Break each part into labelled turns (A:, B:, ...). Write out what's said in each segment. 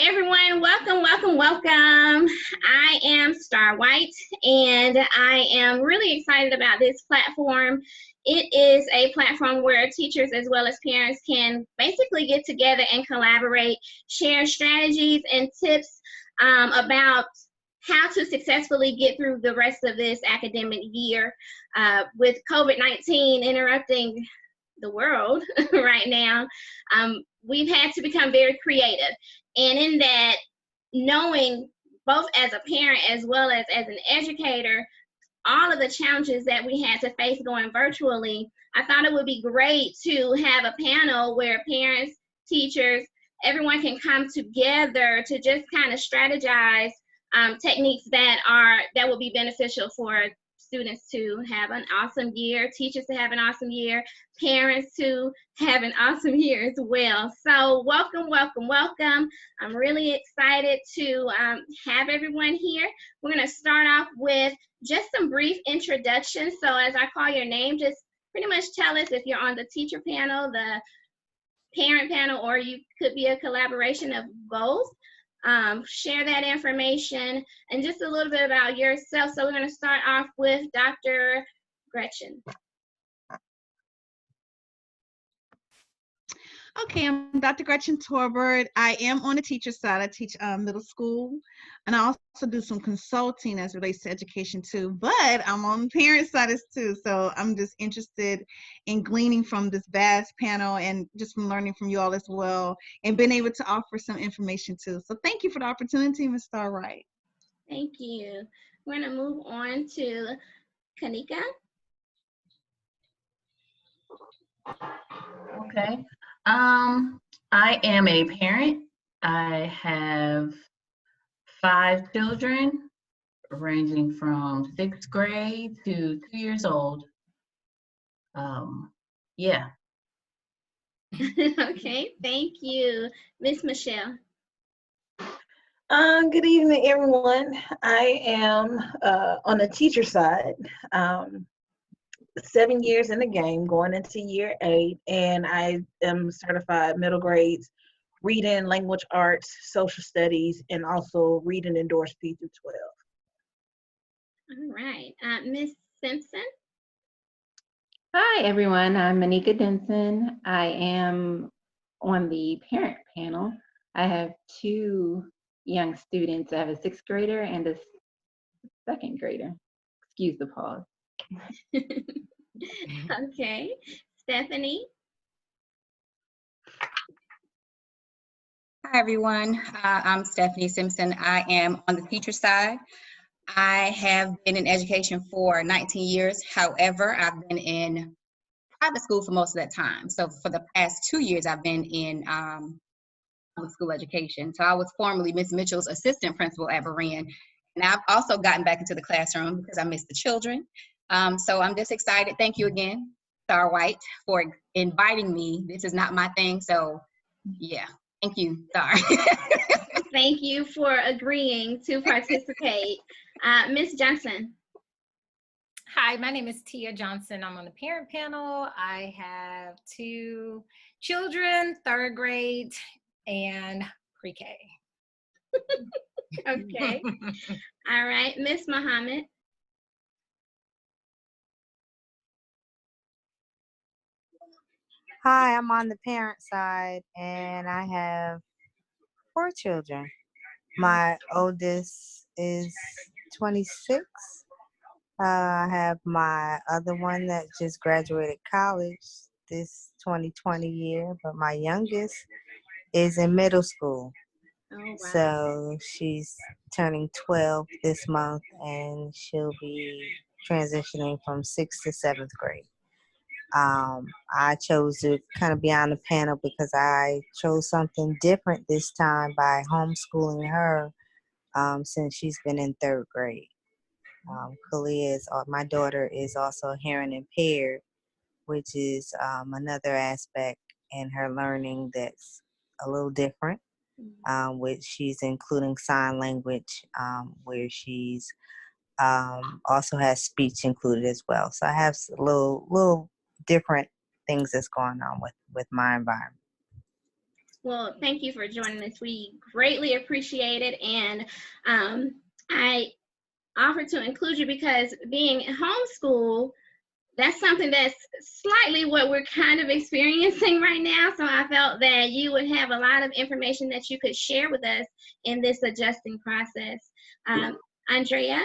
A: everyone, welcome. I am Star White, and I am really excited about this platform. It is a platform where teachers as well as parents can basically get together and collaborate, share strategies and tips about how to successfully get through the rest of this academic year with COVID-19 interrupting the world right now. We've had to become very creative. And in that, knowing both as a parent as well as an educator, all of the challenges that we had to face going virtually, I thought it would be great to have a panel where parents, teachers, everyone can come together to just kind of strategize techniques that will be beneficial for students to have an awesome year, teachers to have an awesome year, parents to have an awesome year as well. So welcome. I'm really excited to have everyone here. We're going to start off with just some brief introductions. So as I call your name, just pretty much tell us if you're on the teacher panel, the parent panel, or you could be a collaboration of both. Share that information and just a little bit about yourself. So we're going to start off with Dr. Gretchen.
B: Okay, I'm Dr. Gretchen Torbert. I am on the teacher side. I teach middle school, and I also do some consulting as relates to education too, but I'm on the parent side too. So I'm just interested in gleaning from this vast panel and just from learning from you all as well, and being able to offer some information too. So thank you for the opportunity, Ms. Star Wright.
A: Thank you. We're gonna move on to Kanika.
C: Okay. I am a parent. I have 5 children ranging from 6th grade to 2 years old. Yeah.
A: Okay, thank you. Miss Michelle.
D: Good evening, everyone. I am on the teacher side. 7 years in the game, going into year 8, and I am certified middle grades, reading, language arts, social studies, and also reading endorsed P through 12.
A: All right, Miss Simpson.
E: Hi, everyone. I'm Manika Denson. I am on the parent panel. I have 2 young students. I have a 6th grader and a 2nd grader. Excuse the pause.
A: Okay, Stephanie.
F: Hi, everyone. I'm Stephanie Simpson. I am on the teacher side. I have been in education for 19 years. However, I've been in private school for most of that time. So for the past 2 years, I've been in public school education. So I was formerly Ms. Mitchell's assistant principal at Berean. And I've also gotten back into the classroom because I miss the children. So I'm just excited. Thank you again, Star White, for inviting me. This is not my thing. So yeah, thank you, Star.
A: Thank you for agreeing to participate. Ms. Johnson.
G: Hi, my name is Tia Johnson. I'm on the parent panel. I have 2 children, 3rd grade and pre-K.
A: Okay. All right, Miss Muhammad.
H: Hi, I'm on the parent side, and I have 4 children. My oldest is 26. I have my other one that just graduated college this 2020 year, but my youngest is in middle school.
A: Oh, wow.
H: So she's turning 12 this month, and she'll be transitioning from 6th to 7th grade. I chose to kind of be on the panel because I chose something different this time by homeschooling her since she's been in 3rd grade. Kalia my daughter is also hearing impaired, which is another aspect in her learning that's a little different, which she's including sign language, where she's also has speech included as well. So I have a little different things that's going on with my environment.
A: Well, thank you for joining us. We greatly appreciate it. And I offered to include you because being homeschool, that's something that's slightly what we're kind of experiencing right now. So I felt that you would have a lot of information that you could share with us in this adjusting process. Andrea?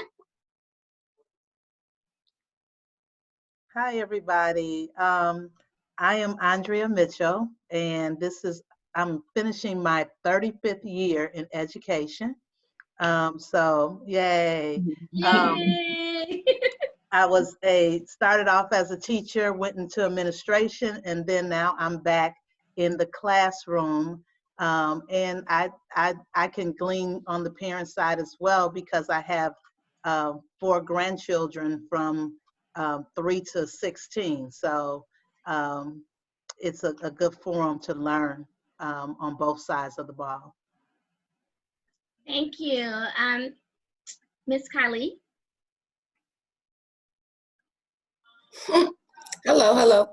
I: Hi, everybody. I am Andrea Mitchell, and I'm finishing my 35th year in education. So yay.
A: Yay!
I: I started off as a teacher, went into administration, and then now I'm back in the classroom. And I can glean on the parent side as well because I have 4 grandchildren from 3 to 16. So it's a good forum to learn on both sides of the ball.
A: Thank you. Miss Kylie?
J: Hello.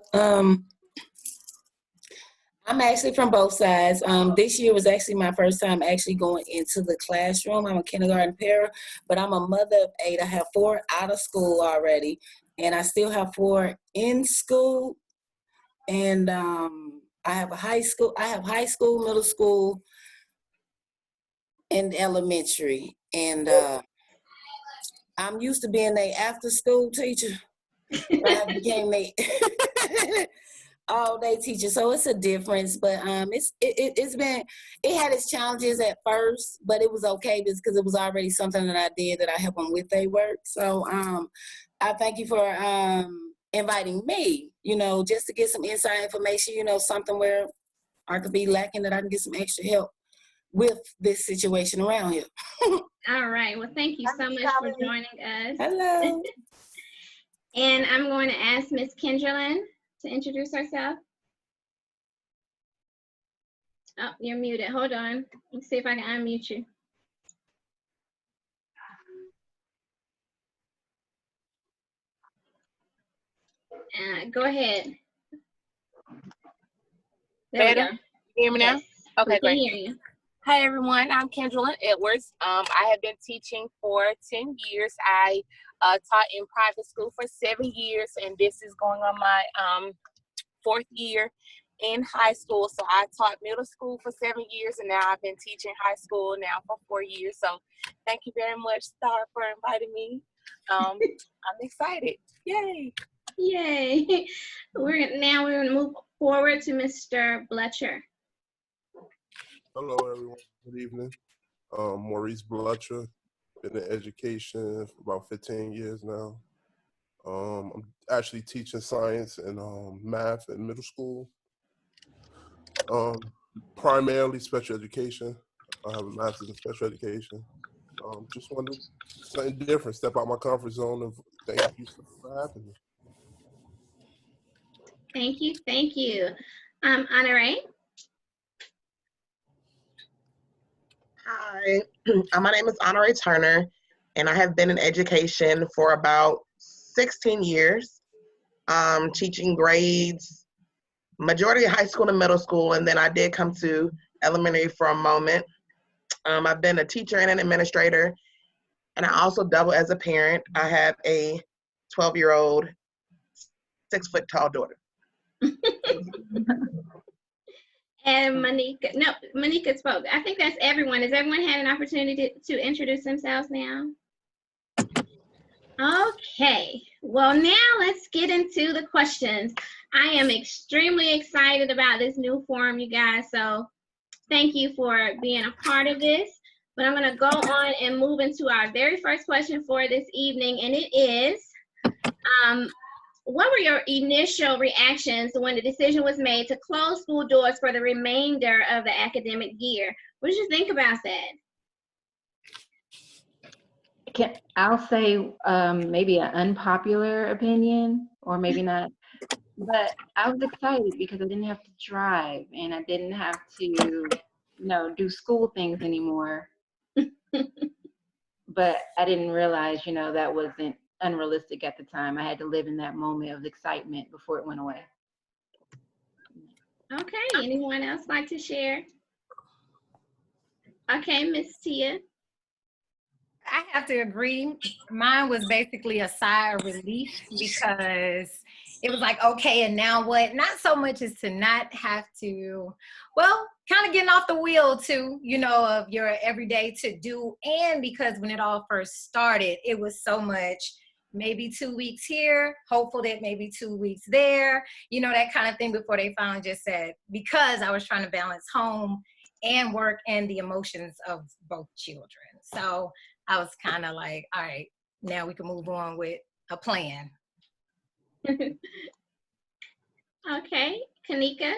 J: I'm actually from both sides. This year was actually my first time actually going into the classroom. I'm a kindergarten para, but I'm a mother of 8. I have 4 out of school already, and I still have 4 in school. And I have high school, middle school, and elementary. And I'm used to being an after-school teacher. I became a all-day teacher, so it's a difference. But it had its challenges at first, but it was okay because it was already something that I did that I help them with their work. So I thank you for inviting me, just to get some inside information, something where I could be lacking that I can get some extra help with this situation around here.
A: All right. Well, thank you so much for joining us.
J: Hello.
A: And I'm going to ask Miss Kendrelyn to introduce herself. Oh, you're muted. Hold on. Let's see if I can unmute you. Go ahead. There we go.
K: Better? You hear me now?
A: Yes,
K: Okay,
A: we can
K: great.
A: hear you.
K: Hi, everyone. I'm Kendrelyn Edwards. I have been teaching for 10 years. I taught in private school for 7 years, and this is going on my 4th year in high school. So I taught middle school for 7 years, and now I've been teaching high school now for 4 years. So thank you very much, Star, for inviting me. I'm excited. Yay.
A: Yay. We're going to move forward to Mr. Bletcher.
L: Hello, everyone. Good evening. Maurice Bletcher. Been in education for about 15 years now. I'm actually teaching science and math in middle school. Primarily special education. I have a master's in special education. Just wanted something different, step out my comfort zone. And thank you for having me.
A: Thank you. Thank you. Honore?
M: Hi, my name is Honore Turner, and I have been in education for about 16 years, teaching grades, majority of high school and middle school, and then I did come to elementary for a moment. I've been a teacher and an administrator, and I also double as a parent. I have a 12-year-old, 6-foot-tall daughter.
A: And Monica spoke. I think that's everyone. Has everyone had an opportunity to introduce themselves now? Okay, well now let's get into the questions. I am extremely excited about this new forum, you guys, so thank you for being a part of this. But I'm gonna go on and move into our very first question for this evening, and it is, what were your initial reactions when the decision was made to close school doors for the remainder of the academic year? What did you think about that?
E: I'll say maybe an unpopular opinion, or maybe not, but I was excited because I didn't have to drive and I didn't have to, do school things anymore. But I didn't realize, that wasn't unrealistic at the time. I had to live in that moment of excitement before it went away.
A: Okay, anyone else like to share? Okay, Miss Tia.
G: I have to agree. Mine was basically a sigh of relief because it was like, okay, and now what? Not so much as to not have to, well, kind of getting off the wheel too, you know, of your everyday to do. And because when it all first started, it was so much, maybe 2 weeks here, hopeful that maybe 2 weeks there, you know, that kind of thing before they finally just said, because I was trying to balance home and work and the emotions of both children. So I was kind of like, all right, now we can move on with a plan.
A: Okay, Kanika.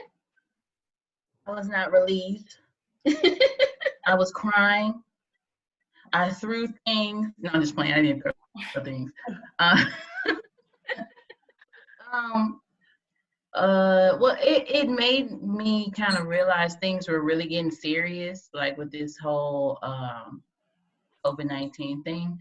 C: I was not relieved. I was crying. I threw things. No, I'm just playing. I didn't throw things. Well, it made me kind of realize things were really getting serious, like with this whole COVID-19 thing.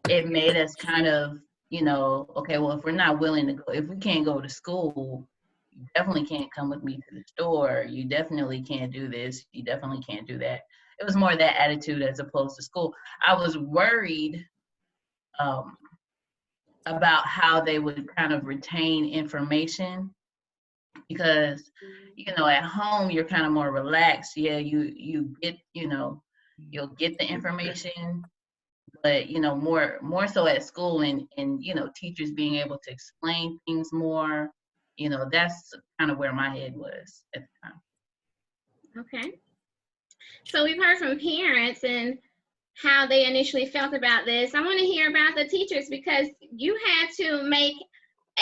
C: It made us kind of, you know, okay, well, if we're not willing to go, if we can't go to school, you definitely can't come with me to the store. You definitely can't do this. You definitely can't do that. It was more that attitude as opposed to school. I was worried about how they would kind of retain information, because, you know, at home you're kind of more relaxed. Yeah, you get, you know, you'll get the information, but, you know, more so at school, and you know, teachers being able to explain things more, you know, that's kind of where my head was at the time.
A: Okay. So we've heard from parents and how they initially felt about this. I want to hear about the teachers, because you had to make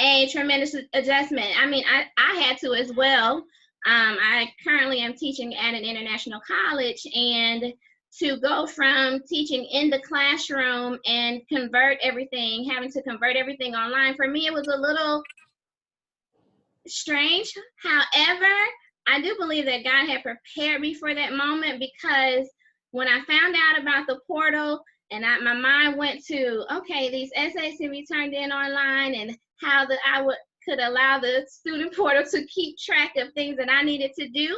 A: a tremendous adjustment. I mean, I had to as well. I currently am teaching at an international college, and to go from teaching in the classroom and having to convert everything online, for me, it was a little strange. However, I do believe that God had prepared me for that moment, because when I found out about the portal and my mind went to, okay, these essays can be turned in online, and how that could allow the student portal to keep track of things that I needed to do.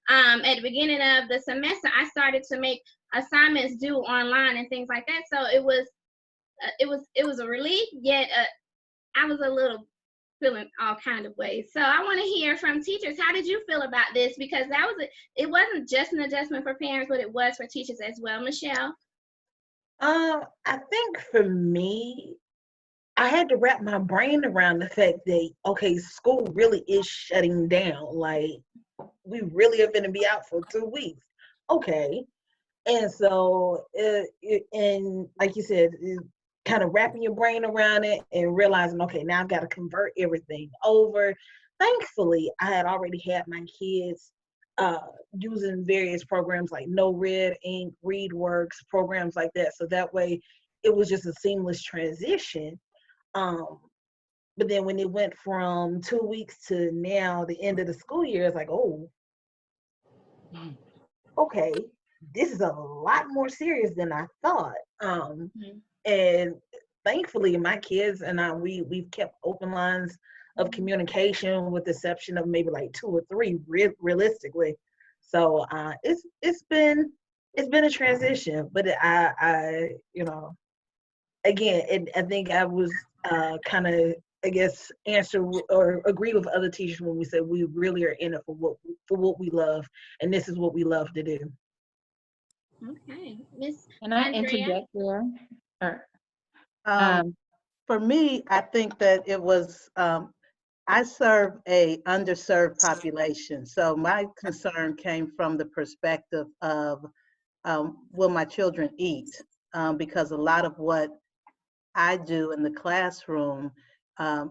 A: At the beginning of the semester, I started to make assignments due online and things like that. So it was a relief, yet I was a little feeling all kind of ways. So I want to hear from teachers. How did you feel about this? Because it wasn't just an adjustment for parents, but it was for teachers as well. Michelle?
D: I think for me, I had to wrap my brain around the fact that, okay, school really is shutting down. Like, we really are going to be out for 2 weeks. Okay. And so, and like you said, kind of wrapping your brain around it and realizing, okay, now I've got to convert everything over. Thankfully, I had already had my kids using various programs like No Red Ink, ReadWorks, programs like that. So that way it was just a seamless transition. But then when it went from 2 weeks to now the end of the school year, it's like, oh, okay, this is a lot more serious than I thought. And thankfully, my kids and I, we've kept open lines of communication, with the exception of maybe like 2 or 3 realistically. So it's been a transition, but I you know, again, I think I was kind of, I guess, answer or agree with other teachers when we said we really are in it for what we love, and this is what we love to do.
A: Okay, Miss
E: Can I
A: Andrea?
E: interject there?
I: For me, I think that it was, I serve a underserved population. So my concern came from the perspective of, will my children eat? Because a lot of what I do in the classroom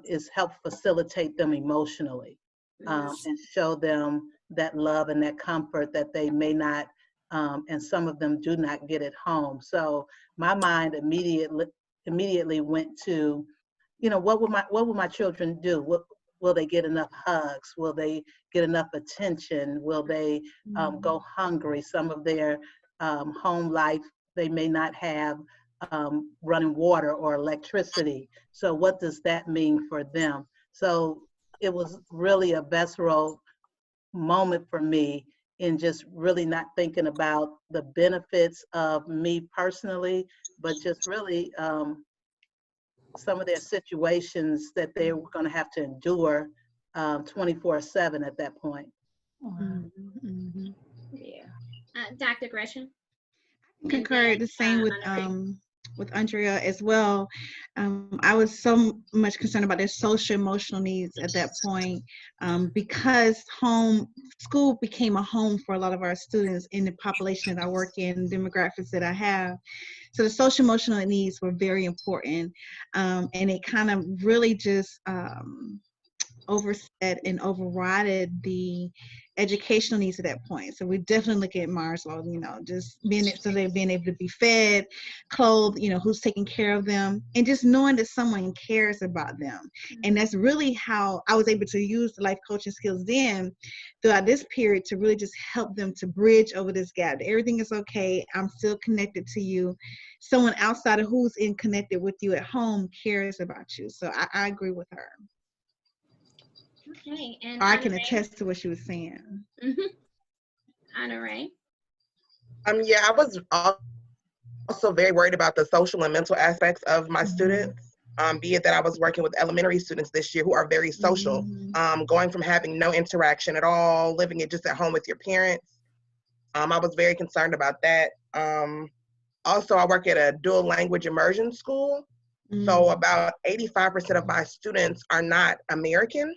I: is help facilitate them emotionally, and show them that love and that comfort that they may not, and some of them do not get at home. So my mind immediately went to, you know, what will my children do? Will they get enough hugs? Will they get enough attention? Will they go hungry? Some of their home life, they may not have running water or electricity. So what does that mean for them? So it was really a best role moment for me in just really not thinking about the benefits of me personally, but just really some of their situations that they were going to have to endure 24/7 at that point.
A: Yeah. Dr. Gresham?
B: Concur the same with Andrea as well. I was so much concerned about their social emotional needs at that point, because school became a home for a lot of our students in the population that I work in, demographics that I have. So the social emotional needs were very important, and it kind of really just overset and overrided the educational needs at that point. So we definitely look at Marslow, just being able to be fed, clothed, who's taking care of them, and just knowing that someone cares about them. And that's really how I was able to use the life coaching skills then throughout this period to really just help them to bridge over this gap. Everything is okay. I'm still connected to you. Someone outside of who's connected with you at home cares about you. So I agree with her.
A: Okay, and
B: I can attest to what she was saying.
A: Anna Ray?
M: Yeah, I was also very worried about the social and mental aspects of my students, be it that I was working with elementary students this year who are very social, going from having no interaction at all, living it just at home with your parents. I was very concerned about that. Also, I work at a dual language immersion school. So about 85% of my students are not American.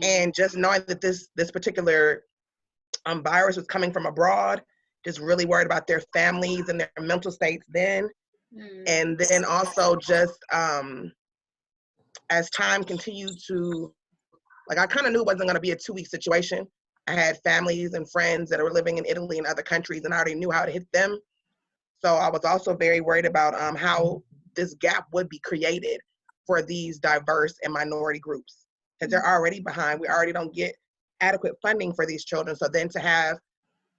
M: And just knowing that this particular virus was coming from abroad, just really worried about their families and their mental states then. And then also just as time continued to, I kind of knew it wasn't going to be a 2-week situation. I had families and friends that were living in Italy and other countries, and I already knew how to hit them. So I was also very worried about how this gap would be created for these diverse and minority groups. Because they're already behind. We already don't get adequate funding for these children. So then to have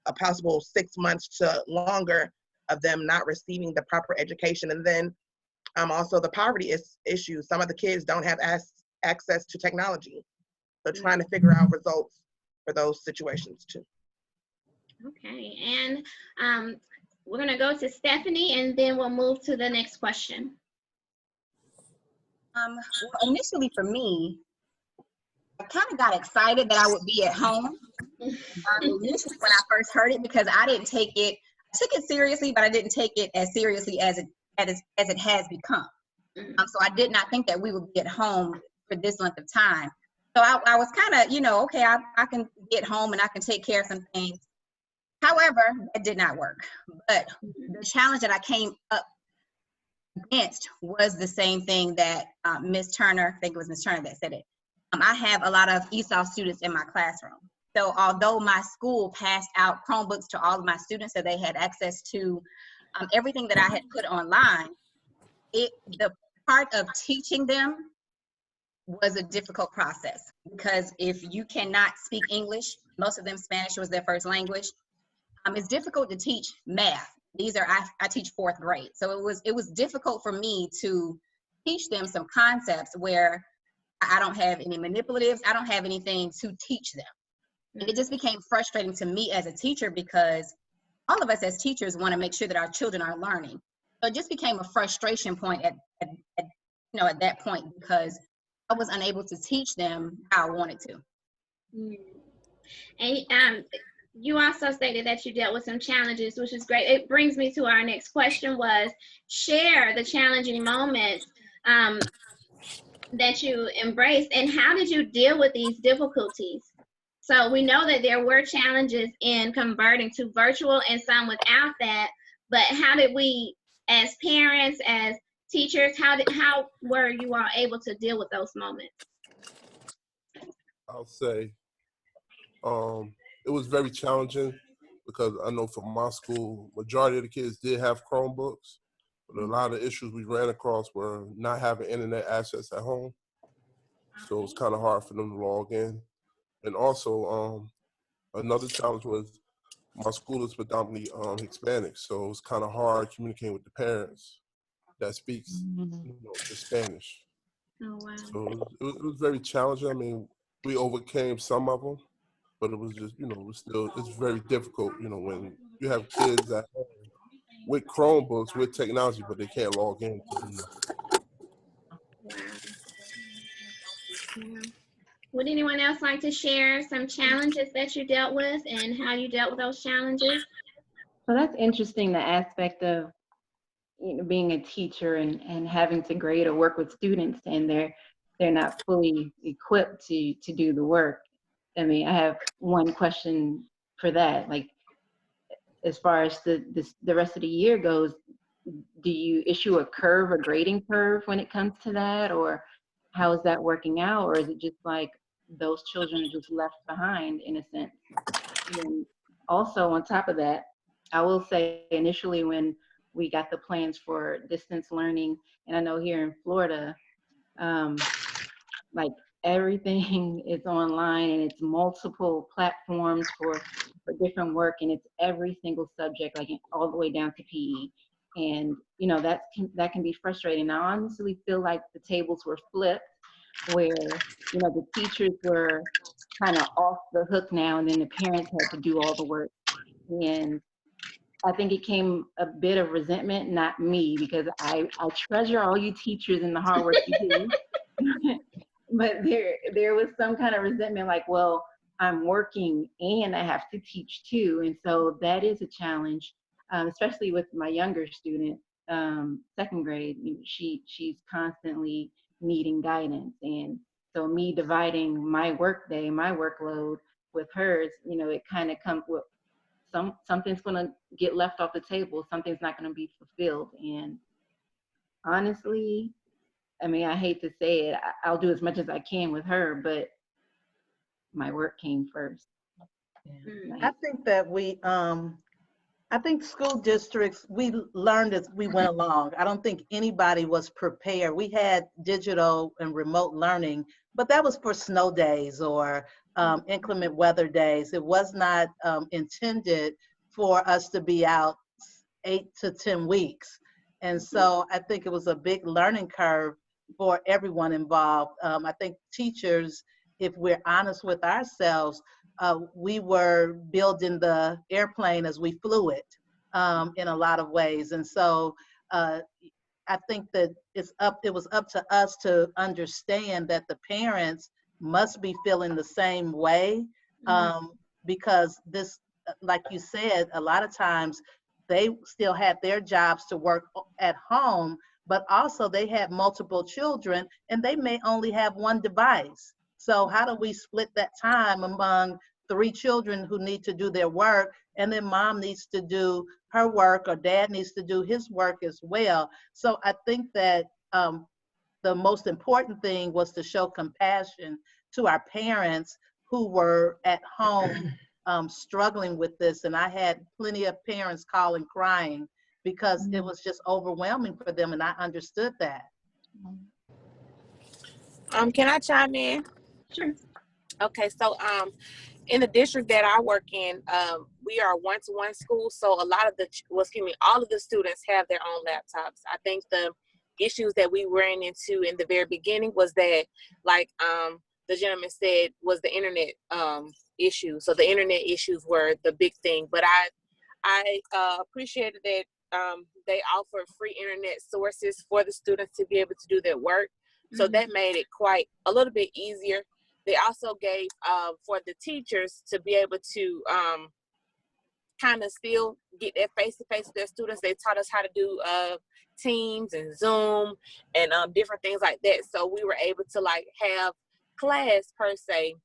M: a possible 6 months to longer of them not receiving the proper education. And then also the poverty issue. Some of the kids don't have access to technology. So trying to figure out results for those situations too.
A: Okay, and we're gonna go to Stephanie and then we'll move to the next question.
F: Well, initially for me, I kind of got excited that I would be at home initially when I first heard it, because I took it seriously, but I didn't take it as seriously as it has become. So I did not think that we would be at home for this length of time. So I was kind of, okay, I can get home and I can take care of some things. However, it did not work. But the challenge that I came up against was the same thing that Ms. Turner, I think it was Ms. Turner that said it. I have a lot of ESOL students in my classroom. So although my school passed out Chromebooks to all of my students so they had access to everything that I had put online, the part of teaching them was a difficult process, because if you cannot speak English, most of them Spanish was their first language, it's difficult to teach math. I teach 4th grade. So it was difficult for me to teach them some concepts where I don't have any manipulatives. I don't have anything to teach them. And it just became frustrating to me as a teacher, because all of us as teachers want to make sure that our children are learning. So it just became a frustration point at that point, because I was unable to teach them how I wanted to.
A: And you also stated that you dealt with some challenges, which is great. It brings me to our next question, was share the challenging moments that you embraced, and how did you deal with these difficulties? So we know that there were challenges in converting to virtual and some without that, but how did we, as parents, as teachers, how were you all able to deal with those moments?
L: I'll say it was very challenging, because I know for my school, majority of the kids did have Chromebooks, but a lot of issues we ran across were not having internet access at home. So it was kind of hard for them to log in. And also another challenge was my school is predominantly Hispanic, so it's kind of hard communicating with the parents that speaks the Spanish.
A: Oh, wow.
L: So it was very challenging. I mean, we overcame some of them, but it was just, you know, it's very difficult, you know, when you have kids at home with Chromebooks, with technology, but they can't log in to do nothing.
A: Wow. Yeah. Would anyone else like to share some challenges that you dealt with and how you dealt with those challenges?
E: So that's interesting, the aspect of, you know, being a teacher and having to grade or work with students, and they're not fully equipped to do the work. I mean, I have one question for that. Like, as far as the rest of the year goes, do you issue a grading curve when it comes to that, or how is that working out, or is it just like those children are just left behind in a sense? And also on top of that, I will say initially when we got the plans for distance learning, and I know here in Florida, like everything is online and it's multiple platforms for different work, and it's every single subject, like all the way down to PE. And you know, that can be frustrating. I honestly feel like the tables were flipped, where, you know, the teachers were kind of off the hook now, and then the parents had to do all the work. And I think it came a bit of resentment, not me, because I treasure all you teachers and the hard work you do. But there was some kind of resentment, like, well, I'm working and I have to teach too. And so that is a challenge, especially with my younger student, second grade. She's constantly needing guidance. And so me dividing my workday, my workload with hers, you know, it kind of comes with something's going to get left off the table. Something's not going to be fulfilled. And honestly, I mean, I hate to say it, I'll do as much as I can with her, but my work came first.
I: I think that I think school districts, we learned as we went along. I don't think anybody was prepared. We had digital and remote learning, but that was for snow days or inclement weather days. It was not intended for us to be out 8 to 10 weeks. And so I think it was a big learning curve for everyone involved. I think teachers, if we're honest with ourselves, we were building the airplane as we flew it in a lot of ways. And so I think that it was up to us to understand that the parents must be feeling the same way, because this, like you said, a lot of times they still had their jobs to work at home, but also they had multiple children and they may only have one device. So how do we split that time among 3 children who need to do their work, and then mom needs to do her work or dad needs to do his work as well? So I think that the most important thing was to show compassion to our parents who were at home struggling with this. And I had plenty of parents calling crying because it was just overwhelming for them, and I understood that.
K: Can I chime in?
A: Sure.
K: Okay, so in the district that I work in, we are a one-to-one school, so a lot of all of the students have their own laptops. I think the issues that we ran into in the very beginning was that, like the gentleman said, was the internet issue. So the internet issues were the big thing, but I appreciated that they offered free internet sources for the students to be able to do their work. So that made it quite a little bit easier. They also gave for the teachers to be able to kind of still get that face-to-face with their students. They taught us how to do Teams and Zoom and different things like that. So we were able to like have class per se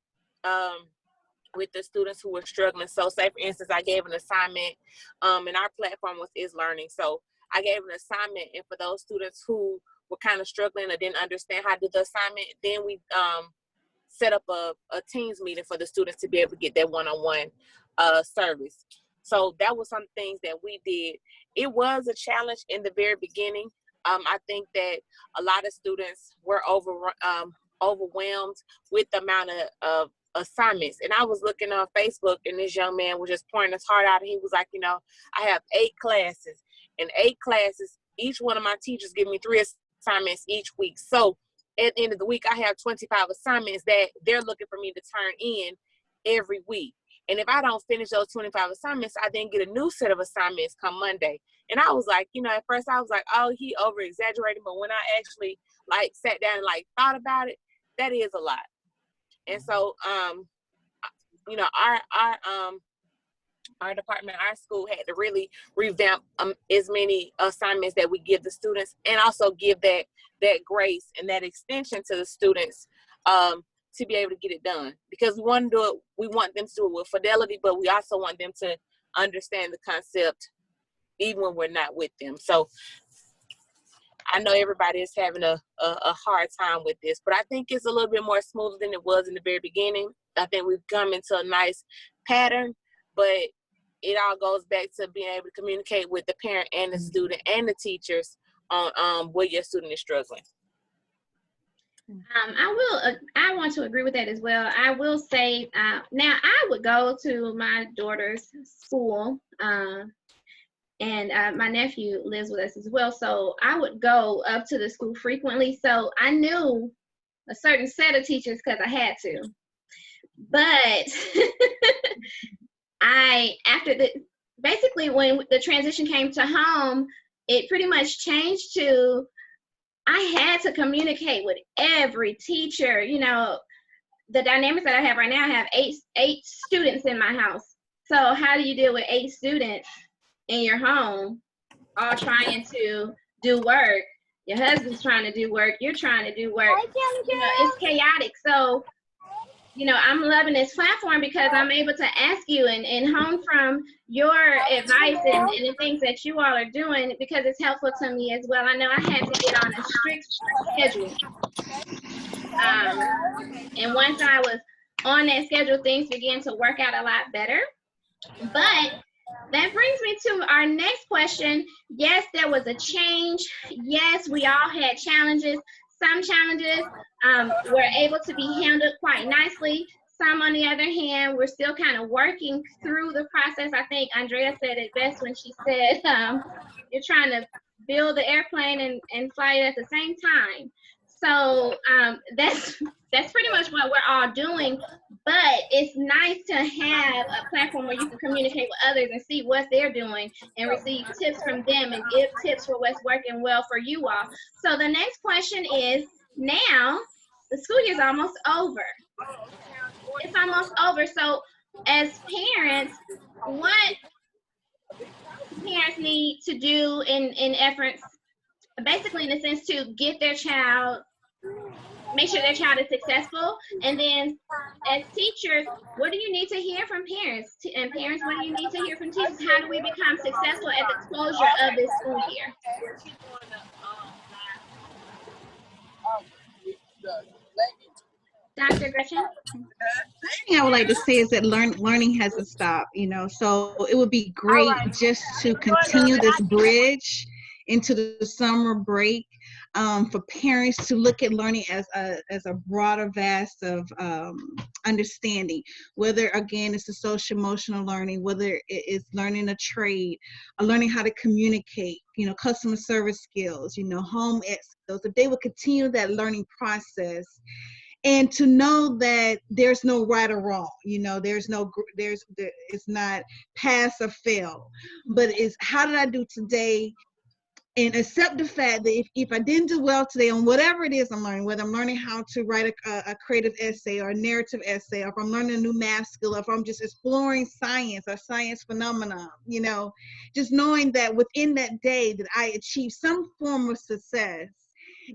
K: with the students who were struggling. So say for instance, I gave an assignment and our platform was Is Learning. So I gave an assignment, and for those students who were kind of struggling or didn't understand how to do the assignment, then we set up a Teams meeting for the students to be able to get that one-on-one service. So that was some things that we did. It was a challenge in the very beginning. I think that a lot of students were overwhelmed with the amount of assignments. And I was looking on Facebook, and this young man was just pouring his heart out. And he was like, I have 8 classes, and 8 classes, each one of my teachers give me 3 assignments each week. So at the end of the week, I have 25 assignments that they're looking for me to turn in every week. And if I don't finish those 25 assignments, I then get a new set of assignments come Monday. And I was like, you know, at first I was like, oh, he over exaggerated. But when I actually like sat down and like thought about it, that is a lot. And so, you know, our department, our school had to really revamp as many assignments that we give the students, and also give that grace and that extension to the students to be able to get it done. Because we want them to do it with fidelity, but we also want them to understand the concept even when we're not with them. So I know everybody is having a hard time with this, but I think it's a little bit more smooth than it was in the very beginning. I think we've come into a nice pattern, but it all goes back to being able to communicate with the parent and the student and the teachers on where your student is struggling.
A: I want to agree with that as well. I will say, now I would go to my daughter's school, and my nephew lives with us as well. So I would go up to the school frequently. So I knew a certain set of teachers because I had to. But basically when the transition came to home, it pretty much changed to, I had to communicate with every teacher. You know, the dynamics that I have right now, I have eight students in my house. So how do you deal with 8 students in your home, all trying to do work? Your husband's trying to do work, you're trying to do work. You know, it's chaotic. So, you know, I'm loving this platform because I'm able to ask you and hone from your advice and the things that you all are doing, because it's helpful to me as well. I know I had to get on a strict schedule. And once I was on that schedule, things began to work out a lot better. But that brings me to our next question. Yes, there was a change. Yes, we all had challenges. Some challenges were able to be handled quite nicely. Some, on the other hand, we're still kind of working through the process. I think Andrea said it best when she said, you're trying to build the airplane and fly it at the same time. So that's pretty much what we're all doing. But it's nice to have a platform where you can communicate with others and see what they're doing and receive tips from them and give tips for what's working well for you all. So the next question is, now the school year is almost over. It's almost over. So as parents, what parents need to do in efforts, basically in a sense, to get their child, make sure their child is successful? And then as teachers, what do you need to hear from parents? And parents, what do you need to hear from teachers? How do we become successful at the closure of this school year? Dr. Gretchen?
B: The thing I would like to say is that learning hasn't stopped, you know, so it would be great just to continue this bridge into the summer break, for parents to look at learning as a broader vast of understanding, whether again it's the social emotional learning, whether it's learning a trade, or learning how to communicate, you know, customer service skills, you know, home ed skills, that they will continue that learning process. And to know that there's no right or wrong, you know, it's not pass or fail, but it's how did I do today? And accept the fact that if I didn't do well today on whatever it is I'm learning, whether I'm learning how to write a creative essay or a narrative essay, or if I'm learning a new math skill, or if I'm just exploring science or science phenomena, you know, just knowing that within that day that I achieved some form of success.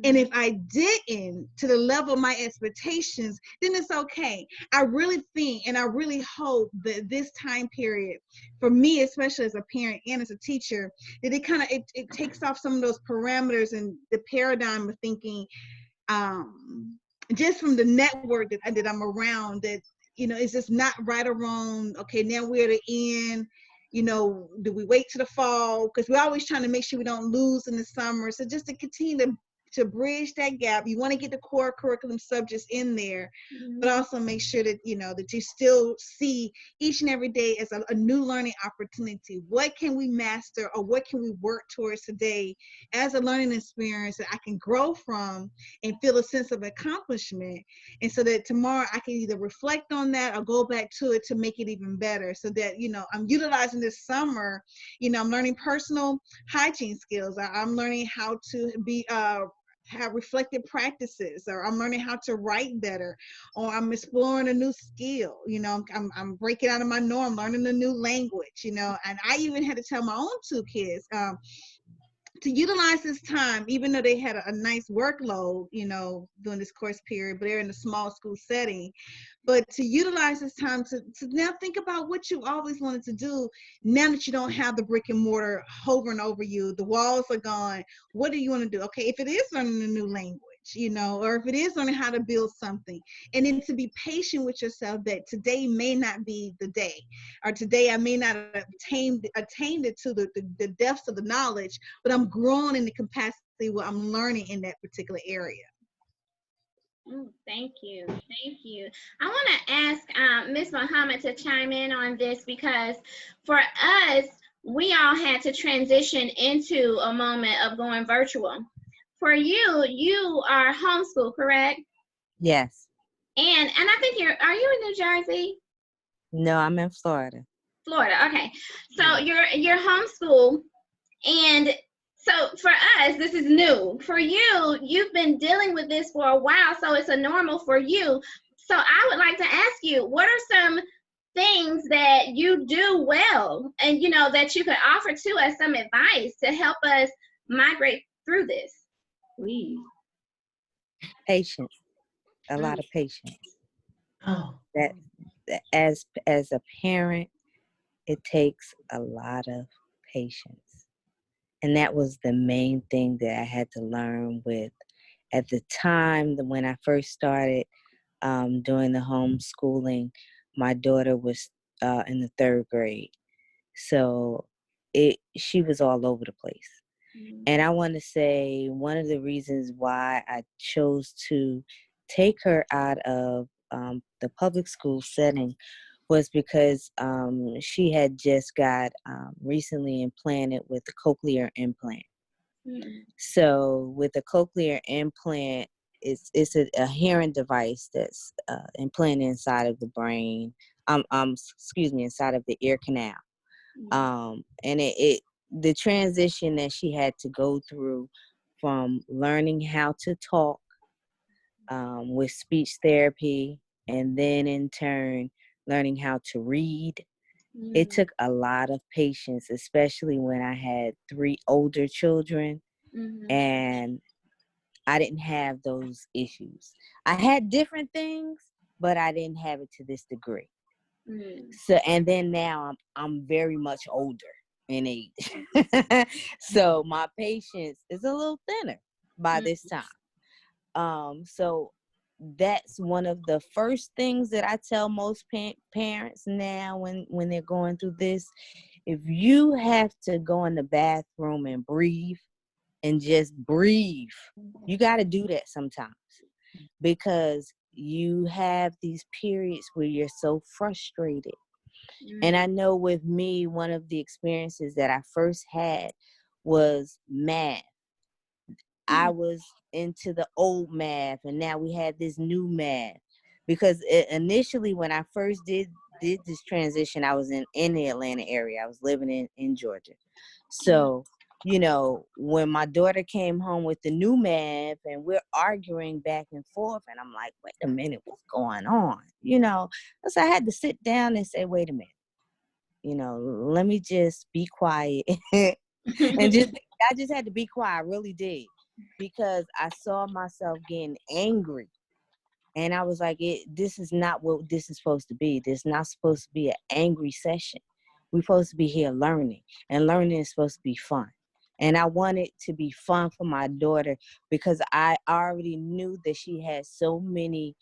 B: And if I didn't to the level of my expectations, then it's okay. I really think and I really hope that this time period, for me, especially as a parent and as a teacher, that it takes off some of those parameters and the paradigm of thinking, just from the network that I'm around, that, you know, it's just not right or wrong. Okay, now we're at the end. You know, do we wait till the fall? Because we're always trying to make sure we don't lose in the summer. So just to continue to to bridge that gap. You want to get the core curriculum subjects in there, but also make sure that, you know, that you still see each and every day as a new learning opportunity. What can we master, or what can we work towards today as a learning experience that I can grow from and feel a sense of accomplishment? And so that tomorrow I can either reflect on that or go back to it to make it even better, so that, you know, I'm utilizing this summer, you know, I'm learning personal hygiene skills. I'm learning how to be have reflective practices, or I'm learning how to write better, or I'm exploring a new skill. You know, I'm breaking out of my norm, learning a new language, you know. And I even had to tell my own two kids to utilize this time, even though they had a nice workload, you know, during this course period, but they're in a small school setting. But to utilize this time to now think about what you always wanted to do, now that you don't have the brick and mortar hovering over you, the walls are gone. What do you want to do? Okay, if it is learning a new language, you know, or if it is learning how to build something, and then to be patient with yourself that today may not be the day, or today I may not have attained it to the depths of the knowledge, but I'm growing in the capacity where I'm learning in that particular area.
A: Thank you. Thank you. I want to ask Ms. Muhammad to chime in on this, because for us, we all had to transition into a moment of going virtual. For you, you are homeschooled, correct?
H: Yes.
A: And I think are you in New Jersey?
H: No, I'm in Florida.
A: Florida, okay. So you're homeschooled, and so for us, this is new. For you, you've been dealing with this for a while, so it's a normal for you. So I would like to ask you, what are some things that you do well, and you know, that you could offer to us some advice to help us migrate through this?
H: Please. Patience. A lot of patience.
D: Oh.
H: That as a parent, it takes a lot of patience. And that was the main thing that I had to learn with at the time when I first started doing the homeschooling. My daughter was in the 3rd grade. So she was all over the place. And I want to say one of the reasons why I chose to take her out of the public school setting was because she had just got recently implanted with a cochlear implant. So with a cochlear implant, it's a hearing device that's implanted inside of the brain, inside of the ear canal. And the transition that she had to go through from learning how to talk with speech therapy, and then in turn learning how to read. It took a lot of patience, especially when I had 3 older children, and I didn't have those issues. I had different things, but I didn't have it to this degree. So, and then now I'm very much older in age. So my patience is a little thinner by this time. So that's one of the first things that I tell most parents now when they're going through this. If you have to go in the bathroom and breathe and just breathe, you got to do that sometimes, because you have these periods where you're so frustrated. And I know with me, one of the experiences that I first had was math. I was into the old math, and now we had this new math. Because initially, when I first did this transition, I was in the Atlanta area. I was living in Georgia. So, you know, when my daughter came home with the new math and we're arguing back and forth, and I'm like, wait a minute, what's going on? You know, so I had to sit down and say, wait a minute, you know, let me just be quiet. And I just had to be quiet. I really did. Because I saw myself getting angry, and I was like, this is not what this is supposed to be. This is not supposed to be an angry session. We're supposed to be here learning, and learning is supposed to be fun. And I wanted to be fun for my daughter, because I already knew that she had so many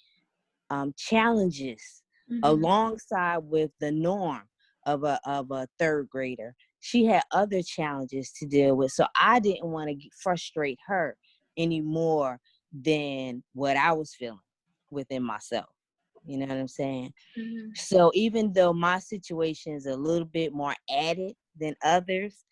H: challenges alongside with the norm of a 3rd grader. She had other challenges to deal with. So I didn't want to frustrate her any more than what I was feeling within myself. You know what I'm saying?
A: Mm-hmm.
H: So even though my situation is a little bit more added than others,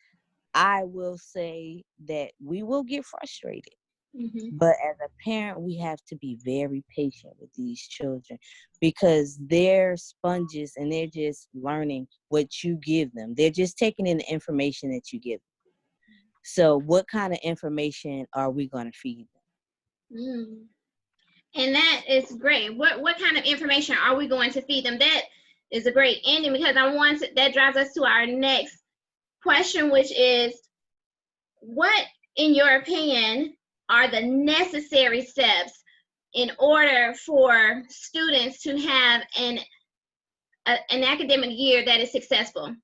H: I will say that we will get frustrated.
A: Mm-hmm.
H: But as a parent, we have to be very patient with these children because they're sponges and they're just learning what you give them. They're just taking in the information that you give them. So what kind of information are we going to feed them?
A: Mm. And that is great. What kind of information are we going to feed them? That is a great ending, because that drives us to our next question, which is, what, in your opinion, are the necessary steps in order for students to have an academic year that is successful?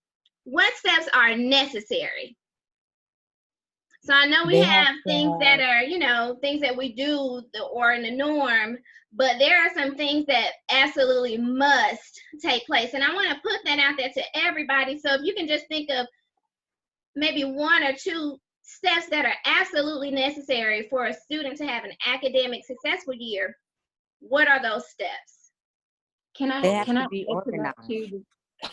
A: What steps are necessary? So I know we have things that are, things that we do or in the norm, but there are some things that absolutely must take place. And I want to put that out there to everybody. So if you can just think of maybe 1 or 2 steps that are absolutely necessary for a student to have an academic successful year, what are those steps?
E: Can I
H: They have to
E: add
H: be
E: to that
H: organized.
E: too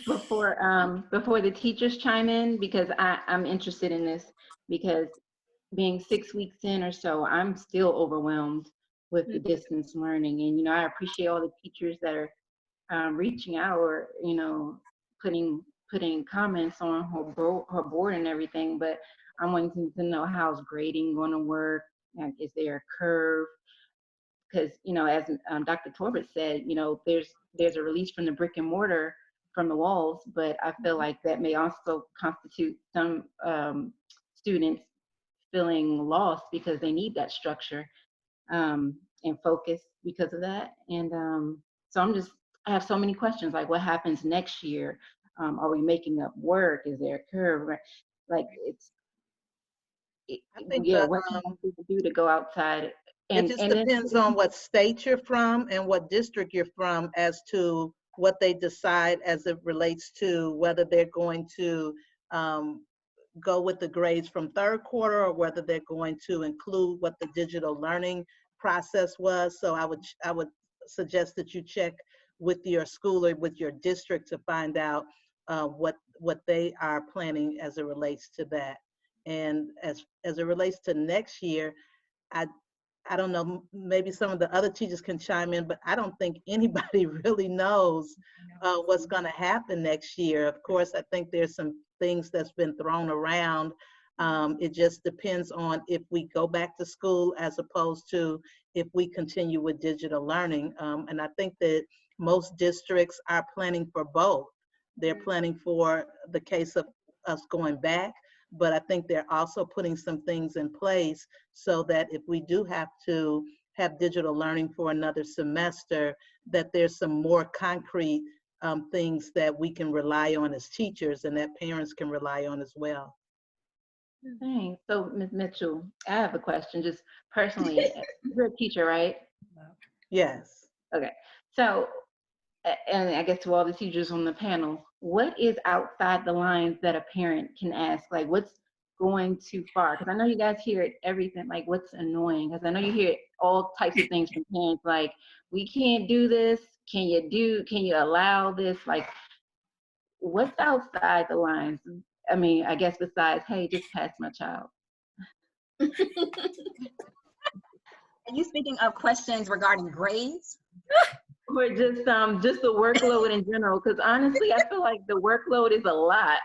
E: before the teachers chime in, because I'm interested in this, because being 6 weeks in or so, I'm still overwhelmed with the distance learning. And I appreciate all the teachers that are reaching out or putting comments on her board and everything, but I'm wanting to know how's grading going to work. Is there a curve? Because as Dr. Torbert said, there's a release from the brick and mortar from the walls, but I feel like that may also constitute some students feeling lost because they need that structure and focus because of that. And so I have so many questions, like what happens next year? Are we making up work? Is there a curve? Like
I: I think
E: what can people do to go outside?
I: It just depends on what state you're from and what district you're from as to what they decide as it relates to whether they're going to go with the grades from 3rd quarter or whether they're going to include what the digital learning process was. So I would suggest that you check with your school or with your district to find out what they are planning as it relates to that. And as it relates to next year, I don't know, maybe some of the other teachers can chime in, but I don't think anybody really knows what's going to happen next year. Of course, I think there's some things that's been thrown around. It just depends on if we go back to school as opposed to if we continue with digital learning. And I think that most districts are planning for both. They're planning for the case of us going back, but I think they're also putting some things in place so that if we do have to have digital learning for another semester, that there's some more concrete things that we can rely on as teachers and that parents can rely on as well.
E: Thanks. So Ms. Mitchell, I have a question, just personally. You're a teacher, right?
I: Yes.
E: Okay. So, and I guess to all the teachers on the panel, what is outside the lines that a parent can ask? Like, what's going too far? Because I know you guys hear it, everything, like what's annoying? Because I know you hear all types of things from parents, like, we can't do this. Can you allow this? Like, what's outside the lines? I mean, I guess besides, hey, just pass my child.
F: Are you speaking of questions regarding grades?
E: Or just the workload in general? Because honestly, I feel like the workload is a lot,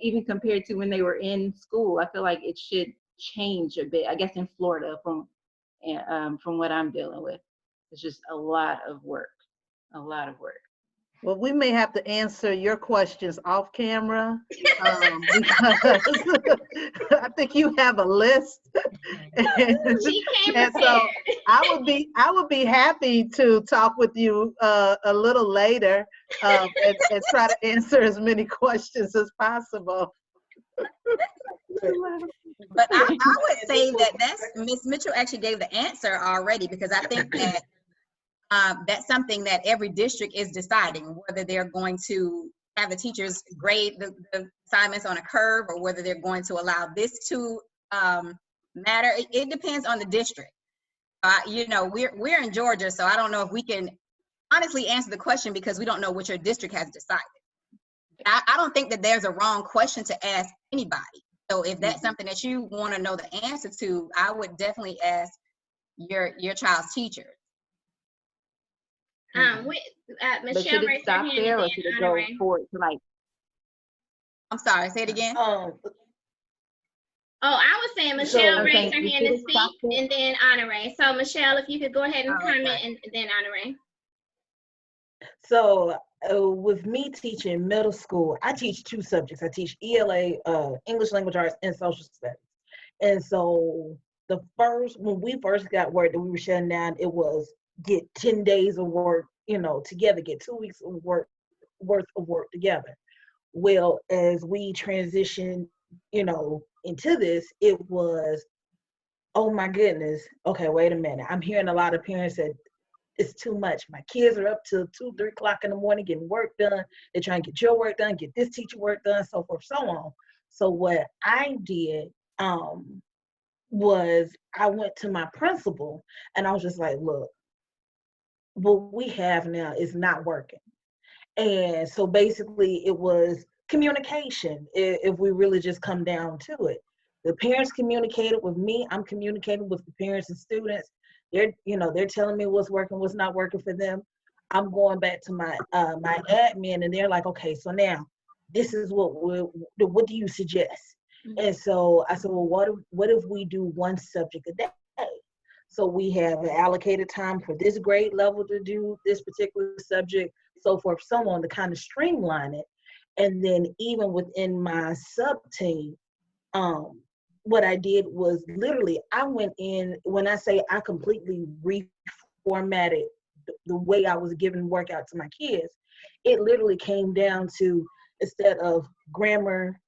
E: even compared to when they were in school. I feel like it should change a bit. I guess in Florida, from what I'm dealing with, it's just a lot of work.
I: Well, we may have to answer your questions off camera because I think you have a list. and so I would be happy to talk with you a little later and try to answer as many questions as possible.
F: But I would say that's Ms. Mitchell actually gave the answer already, because I think that that's something that every district is deciding, whether they're going to have the teachers grade the assignments on a curve or whether they're going to allow this to matter. It depends on the district. You know, we're in Georgia, so I don't know if we can honestly answer the question because we don't know what your district has decided. I don't think that there's a wrong question to ask anybody. So if that's something that you want to know the answer to, I would definitely ask your child's teacher.
E: But
A: Michelle,
E: should it
A: raise her
E: stop
A: hand
E: there,
A: and
E: or
A: then
E: should it
A: Honor
E: go
A: Ray.
E: forward to like?
F: I'm sorry, say it again.
A: Oh, I was saying Michelle raised her hand to speak, and then Honor Ray. So Michelle, if you could go ahead and comment, and then Honor Ray.
D: So with me teaching middle school, I teach 2 subjects. I teach ELA, English Language Arts, and Social Studies. And so when we first got word that we were shutting down, it was get 10 days of work, you know, together, get 2 weeks of worth of work together. Well, as we transitioned, you know, into this, it was, oh my goodness, okay, wait a minute. I'm hearing a lot of parents that it's too much. My kids are up till 2, 3 o'clock in the morning getting work done. They're trying to get your work done, get this teacher work done, so forth, so on. So what I did was I went to my principal and I was just like, look, what we have now is not working. And so basically it was communication, if we really just come down to it. The parents communicated with me, I'm communicating with the parents and students. They're telling me what's working, what's not working for them. I'm going back to my my admin, and they're like, okay, so now this is what do you suggest? And so I said, well, what if we do 1 subject a day? So we have an allocated time for this grade level to do this particular subject, so forth, so on, to kind of streamline it. And then even within my sub team, what I did was literally, I went in, when I say I completely reformatted the way I was giving workout to my kids, it literally came down to, instead of grammar,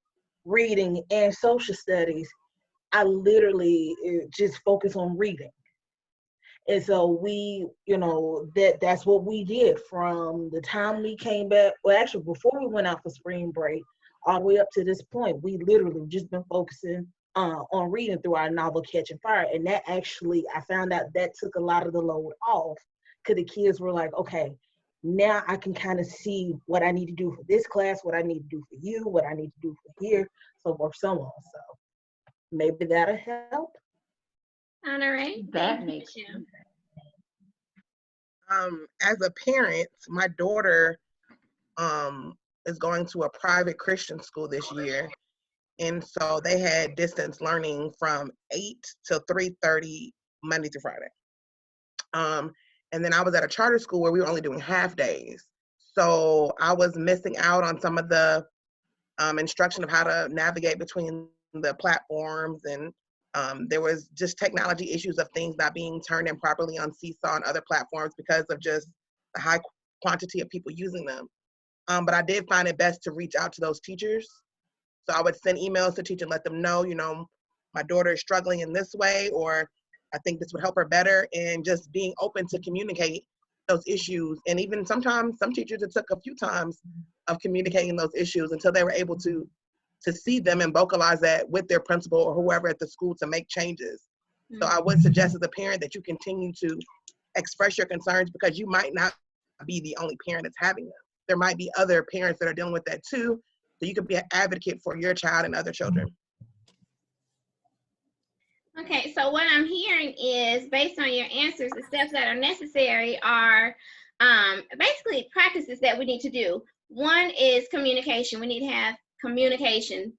D: reading, and social studies, I literally just focus on reading. And so we, that's what we did from the time we came back. Well, actually, before we went out for spring break, all the way up to this point, we literally just been focusing on reading through our novel Catching Fire. And that actually, I found out that took a lot of the load off, because the kids were like, okay, now I can kind of see what I need to do for this class, what I need to do for you, what I need to do for here, so forth, so on. So maybe that'll help.
A: All right.
E: That makes
A: sense.
M: As a parent, my daughter is going to a private Christian school this year. And so they had distance learning from 8 till 3:30 Monday through Friday. And then I was at a charter school where we were only doing half days. So I was missing out on some of the instruction of how to navigate between the platforms, and there was just technology issues of things not being turned in properly on Seesaw and other platforms because of just the high quantity of people using them. But I did find it best to reach out to those teachers. So I would send emails to teachers and let them know, my daughter is struggling in this way, or I think this would help her better, and just being open to communicate those issues. And even sometimes, some teachers, it took a few times of communicating those issues until they were able to see them and vocalize that with their principal or whoever at the school to make changes. So I would suggest as a parent that you continue to express your concerns, because you might not be the only parent that's having them. There might be other parents that are dealing with that too. So you can be an advocate for your child and other children.
A: Okay, so what I'm hearing is, based on your answers, the steps that are necessary are basically practices that we need to do. One is communication. We need to have communication.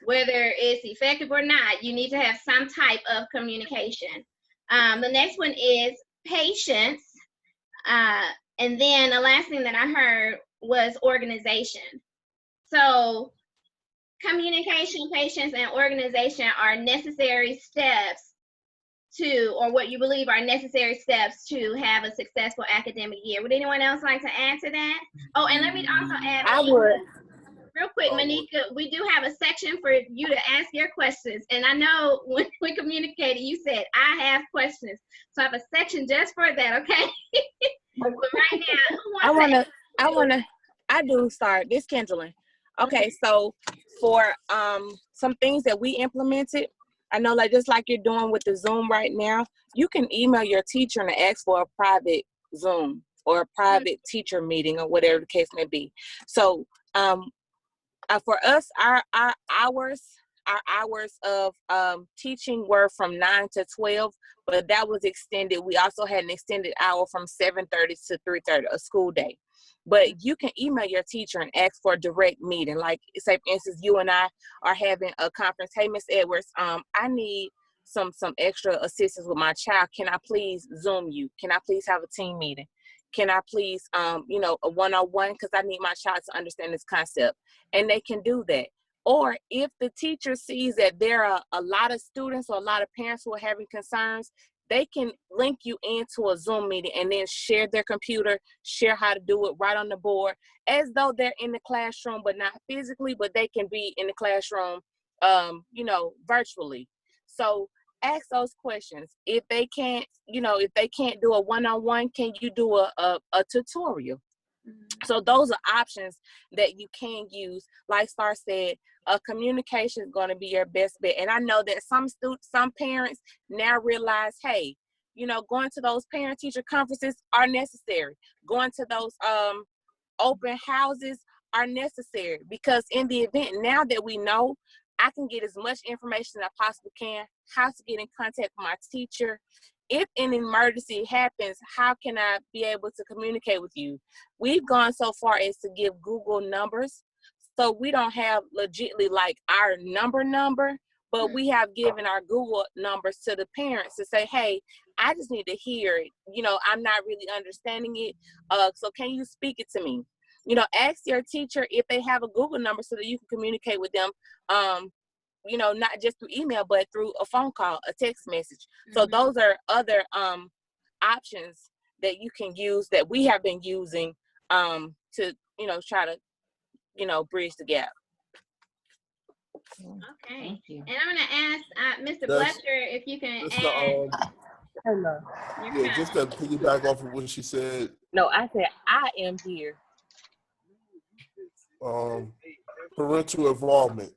A: Whether it's effective or not, you need to have some type of communication. The next one is patience. And then the last thing that I heard was organization. So communication, patience, and organization are necessary steps to, or what you believe are necessary steps to have a successful academic year. Would anyone else like to add to that? Oh, and let me also add.
K: I would.
A: Real quick, Monika, we do have a section for you to ask your questions. And I know when we communicated, you said, I have questions. So I have a section just for that, okay? But right now,
K: this Kendra. Okay, so for some things that we implemented, I know, like, just like you're doing with the Zoom right now, you can email your teacher and ask for a private Zoom or a private teacher meeting or whatever the case may be. So for us, our hours of teaching were from 9 to 12, but that was extended. We also had an extended hour from 7:30 to 3:30, a school day. But you can email your teacher and ask for a direct meeting. Like, say, for instance, you and I are having a conference. Hey, Miss Edwards, I need some extra assistance with my child. Can I please Zoom you? Can I please have a team meeting? Can I please, a one-on-one, because I need my child to understand this concept. And they can do that. Or if the teacher sees that there are a lot of students or a lot of parents who are having concerns, they can link you into a Zoom meeting and then share their computer, share how to do it right on the board, as though they're in the classroom, but not physically, but they can be in the classroom, virtually. So ask those questions. If they can't do a one-on-one, can you do a tutorial? So those are options that you can use. Like Star said, communication is going to be your best bet. And I know that some parents now realize, hey, going to those parent-teacher conferences are necessary. Going to those open houses are necessary, because in the event, now that we know, I can get as much information as I possibly can, how to get in contact with my teacher. If an emergency happens, how can I be able to communicate with you? We've gone so far as to give Google numbers. So we don't have legitly like our number, but we have given our Google numbers to the parents to say, hey, I just need to hear it. I'm not really understanding it. So can you speak it to me? Ask your teacher if they have a Google number so that you can communicate with them. Not just through email, but through a phone call, a text message. So those are other options that you can use, that we have been using to, try to, bridge the gap.
A: Okay.
E: Thank you.
A: And I'm going to ask Mr. Bletcher if you can add.
D: Hello.
L: Yeah, just to piggyback off of what she said.
K: No, I said I am here.
L: Parental involvement.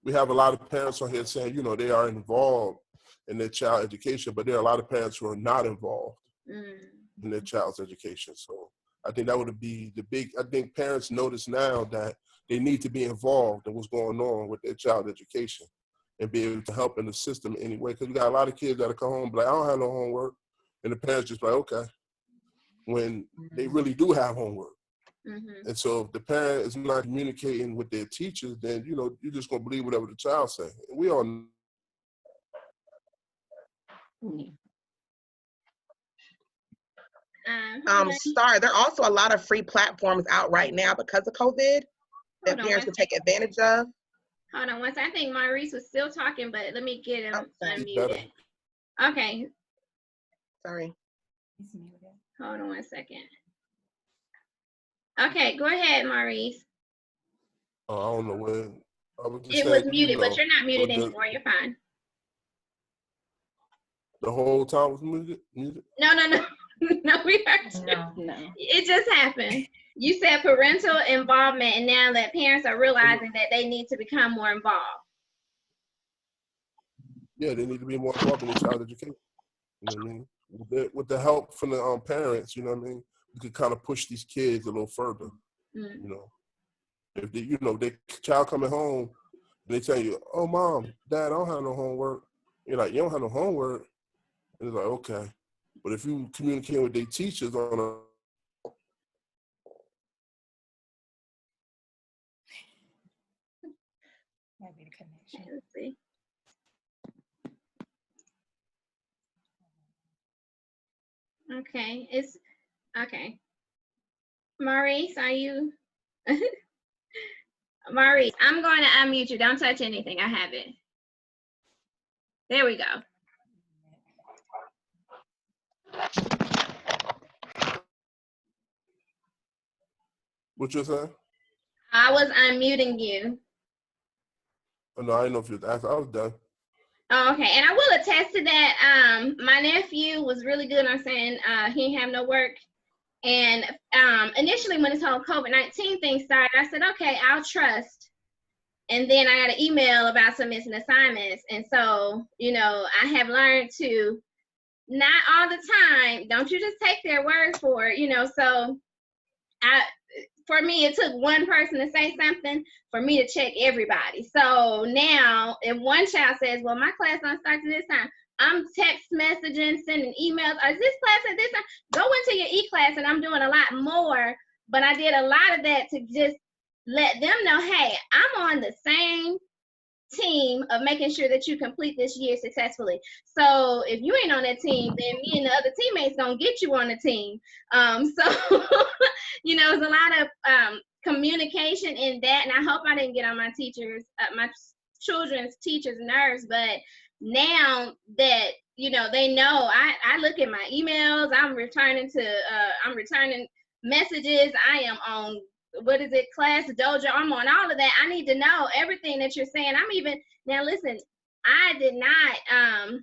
L: We have a lot of parents on here saying, they are involved in their child education, but there are a lot of parents who are not involved in their child's education. So I think that would be I think parents notice now that they need to be involved in what's going on with their child education and be able to help in the system in any way. Because we got a lot of kids that come home and be like, I don't have no homework. And the parents just like, okay, when they really do have homework. And so if the parent is not communicating with their teachers, then, you're just going to believe whatever the child says. And we all know.
M: Star, there are also a lot of free platforms out right now because of COVID that parents can take advantage of.
A: Hold on one second. I think Maurice was still talking, but let me get him unmuted. Okay.
M: Sorry.
A: Hold on one second. Okay, go ahead, Maurice.
L: I don't know when.
A: It was muted, but you're not muted anymore. You're fine.
L: The whole time was muted?
A: No, we heard you. No. It just happened. You said parental involvement, and now that parents are realizing that they need to become more involved.
L: Yeah, they need to be more involved in their child education. You know what I mean? With the help from the parents, you know what I mean? We could kind of push these kids a little further. If they, their child coming home and they tell you, oh, Mom, Dad, I don't have no homework. You're like, you don't have no homework? And it's like, okay. But if you communicate with their teachers on a
G: Maybe the connection.
A: Let's see. Okay, okay. Maurice, are you? Maurice, I'm going to unmute you. Don't touch anything. I have it. There we go.
L: What you saying?
A: I was unmuting you.
L: Oh, no, I didn't know if you was asking. I was done.
A: Oh, okay, and I will attest to that. My nephew was really good on saying he didn't have no work. And initially when this whole COVID-19 thing started, I said, okay, I'll trust And then I got an email about some missing assignments. And so, you know, I have learned to not all the time, don't you just take their word for it, you know. So for me, it took one person to say something for me to check everybody. So now if one child says, well, my class don't start to this time, I'm text messaging, sending emails. Is this class at this time? Go into your e-class, and I'm doing a lot more. But I did a lot of that to just let them know, hey, I'm on the same team of making sure that you complete this year successfully. So if you ain't on that team, then me and the other teammates gonna get you on the team. So you know, there's a lot of communication in that, and I hope I didn't get on my teachers, my children's teachers' nerves. But now that, you know, they know, I look at my emails. I'm returning messages. I am on, what is it, Class Dojo. I'm on all of that. I need to know everything that you're saying. I'm even, now listen, I did not,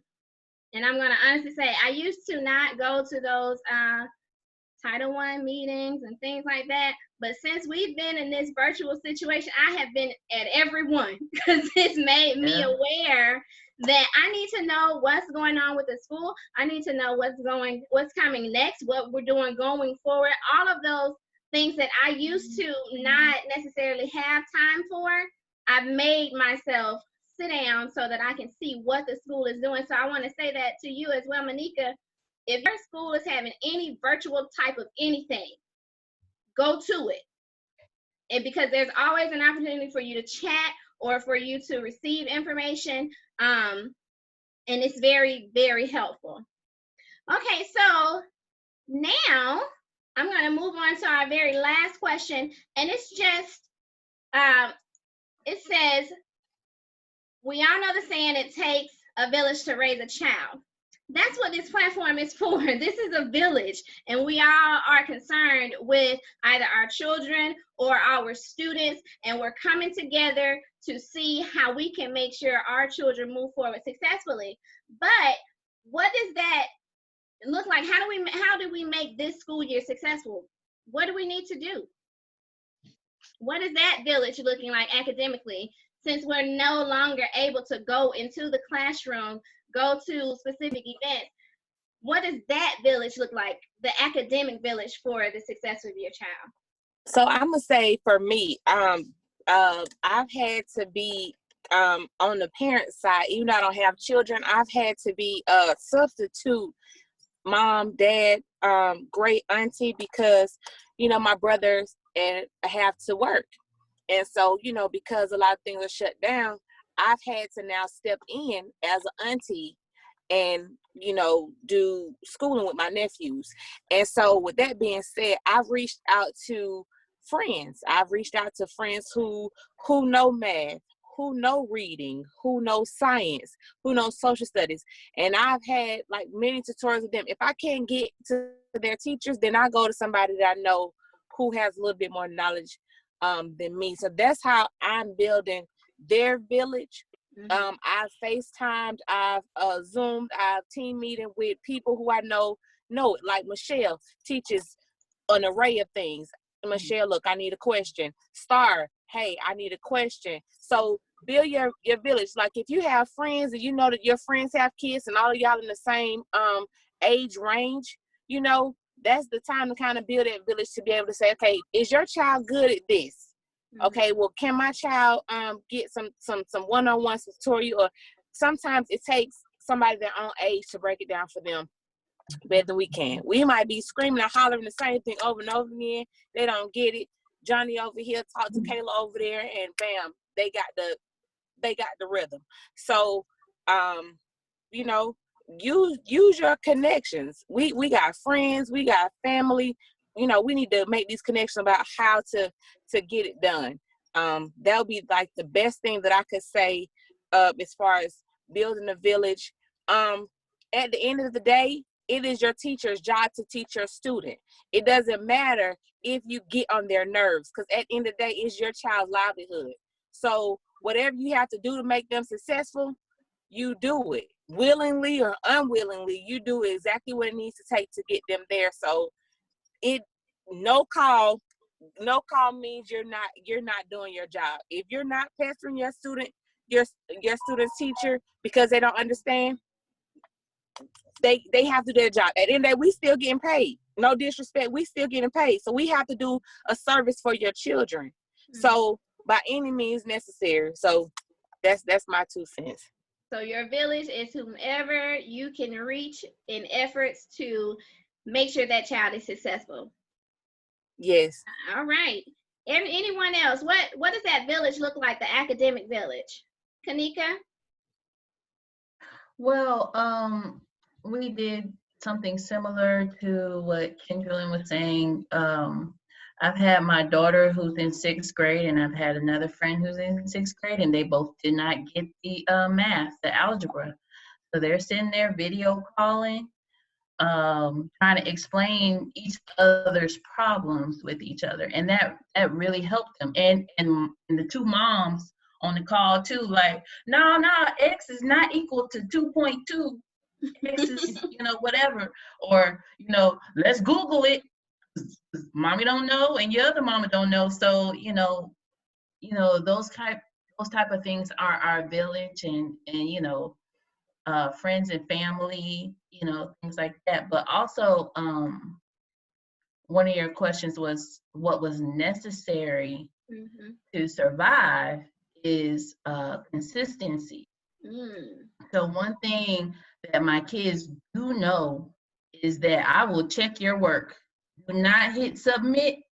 A: and I'm gonna honestly say, I used to not go to those Title I meetings and things like that. But since we've been in this virtual situation, I have been at every one, because it's made me aware that I need to know what's going on with the school. I need to know what's coming next, what we're doing going forward. All of those things that I used to not necessarily have time for, I've made myself sit down so that I can see what the school is doing. So I want to say that to you as well, Monica. If your school is having any virtual type of anything, go to it. And because there's always an opportunity for you to chat or for you to receive information. And it's very, very helpful. Okay, so now I'm going to move on to our very last question. And it's just, it says, we all know the saying, it takes a village to raise a child. That's what this platform is for. This is a village, and we all are concerned with either our children or our students, and we're coming together to see how we can make sure our children move forward successfully. But what does that look like? How do we make this school year successful? What do we need to do? What is that village looking like academically, since we're no longer able to go into the classroom, go to specific events? What does that village look like, the academic village, for the success of your child?
K: So I'm gonna say, for me, I've had to be on the parent side, even though I don't have children. I've had to be a substitute mom, dad, great auntie, because, you know, my brothers and have to work. And so, you know, because a lot of things are shut down, I've had to now step in as an auntie and, you know, do schooling with my nephews. And so with that being said, I've reached out to friends. I've reached out to friends who know math, who know reading, who know science, who know social studies. And I've had like many tutorials with them. If I can't get to their teachers, then I go to somebody that I know who has a little bit more knowledge than me. So that's how I'm building their village. I've FaceTimed, I've Zoomed, I've team meeting with people who I know it. Like Michelle teaches an array of things. Michelle, look, I need a question. Star, hey, I need a question. So build your village. Like if you have friends and you know that your friends have kids and all of y'all in the same age range, you know, that's the time to kind of build that village, to be able to say, okay, is your child good at this? Okay, well, can my child get some one-on-one tutorial? Or sometimes it takes somebody their own age to break it down for them better than we can. We might be screaming and hollering the same thing over and over again. They don't get it. Johnny over here talked to Kayla over there, and bam, they got the rhythm. So, you know, use your connections. We got friends, we got family. You know, we need to make these connections about how to get it done. That'll be like the best thing that I could say as far as building a village. At the end of the day, it is your teacher's job to teach your student. It doesn't matter if you get on their nerves, because at the end of the day, it's your child's livelihood. So whatever you have to do to make them successful, you do it. Willingly or unwillingly, you do exactly what it needs to take to get them there. So no call, no call means you're not doing your job. If you're not pestering your student's teacher because they don't understand, they have to do their job. At the end of the day, we still getting paid. No disrespect, we still getting paid. So we have to do a service for your children. So by any means necessary. So that's my 2 cents.
A: So your village is whomever you can reach in efforts to make sure that child is successful.
K: Yes.
A: All right. Anyone else? What does that village look like, the academic village? Kanika?
C: Well, we did something similar to what Kendra was saying. I've had my daughter who's in 6th grade, and I've had another friend who's in 6th grade, and they both did not get the math, the algebra. So they're sitting there video calling, trying to explain each other's problems with each other. And that really helped them. And the 2 moms on the call too, like, no, X is not equal to 2.2. X is, whatever. Or, let's Google it. Mommy don't know and your other mama don't know. So, those type of things are our village, and friends and family, things like that. But also, one of your questions was what was necessary to survive is consistency. So one thing that my kids do know is that I will check your work. Do not hit submit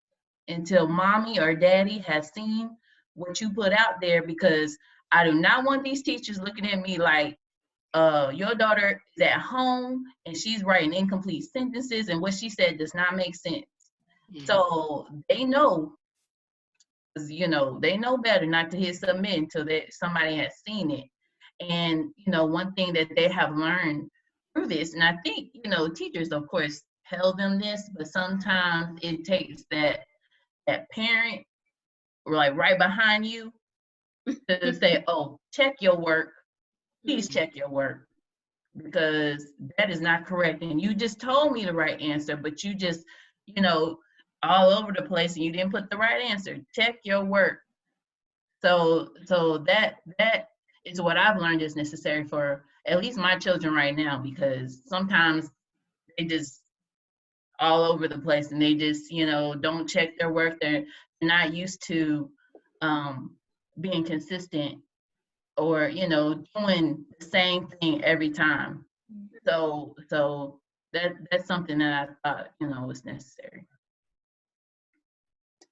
C: until mommy or daddy has seen what you put out there, because I do not want these teachers looking at me like, your daughter is at home and she's writing incomplete sentences and what she said does not make sense. So they know, they know better not to hit submit until somebody has seen it. And, one thing that they have learned through this, and I think, teachers, of course, tell them this, but sometimes it takes that parent like right behind you to say, oh, check your work. Please check your work, because that is not correct. And you just told me the right answer, but you just, all over the place and you didn't put the right answer. Check your work. So that is what I've learned is necessary for at least my children right now, because sometimes they just all over the place and they just, don't check their work. They're not used to being consistent or, doing the same thing every time. So that's something that I thought, was necessary.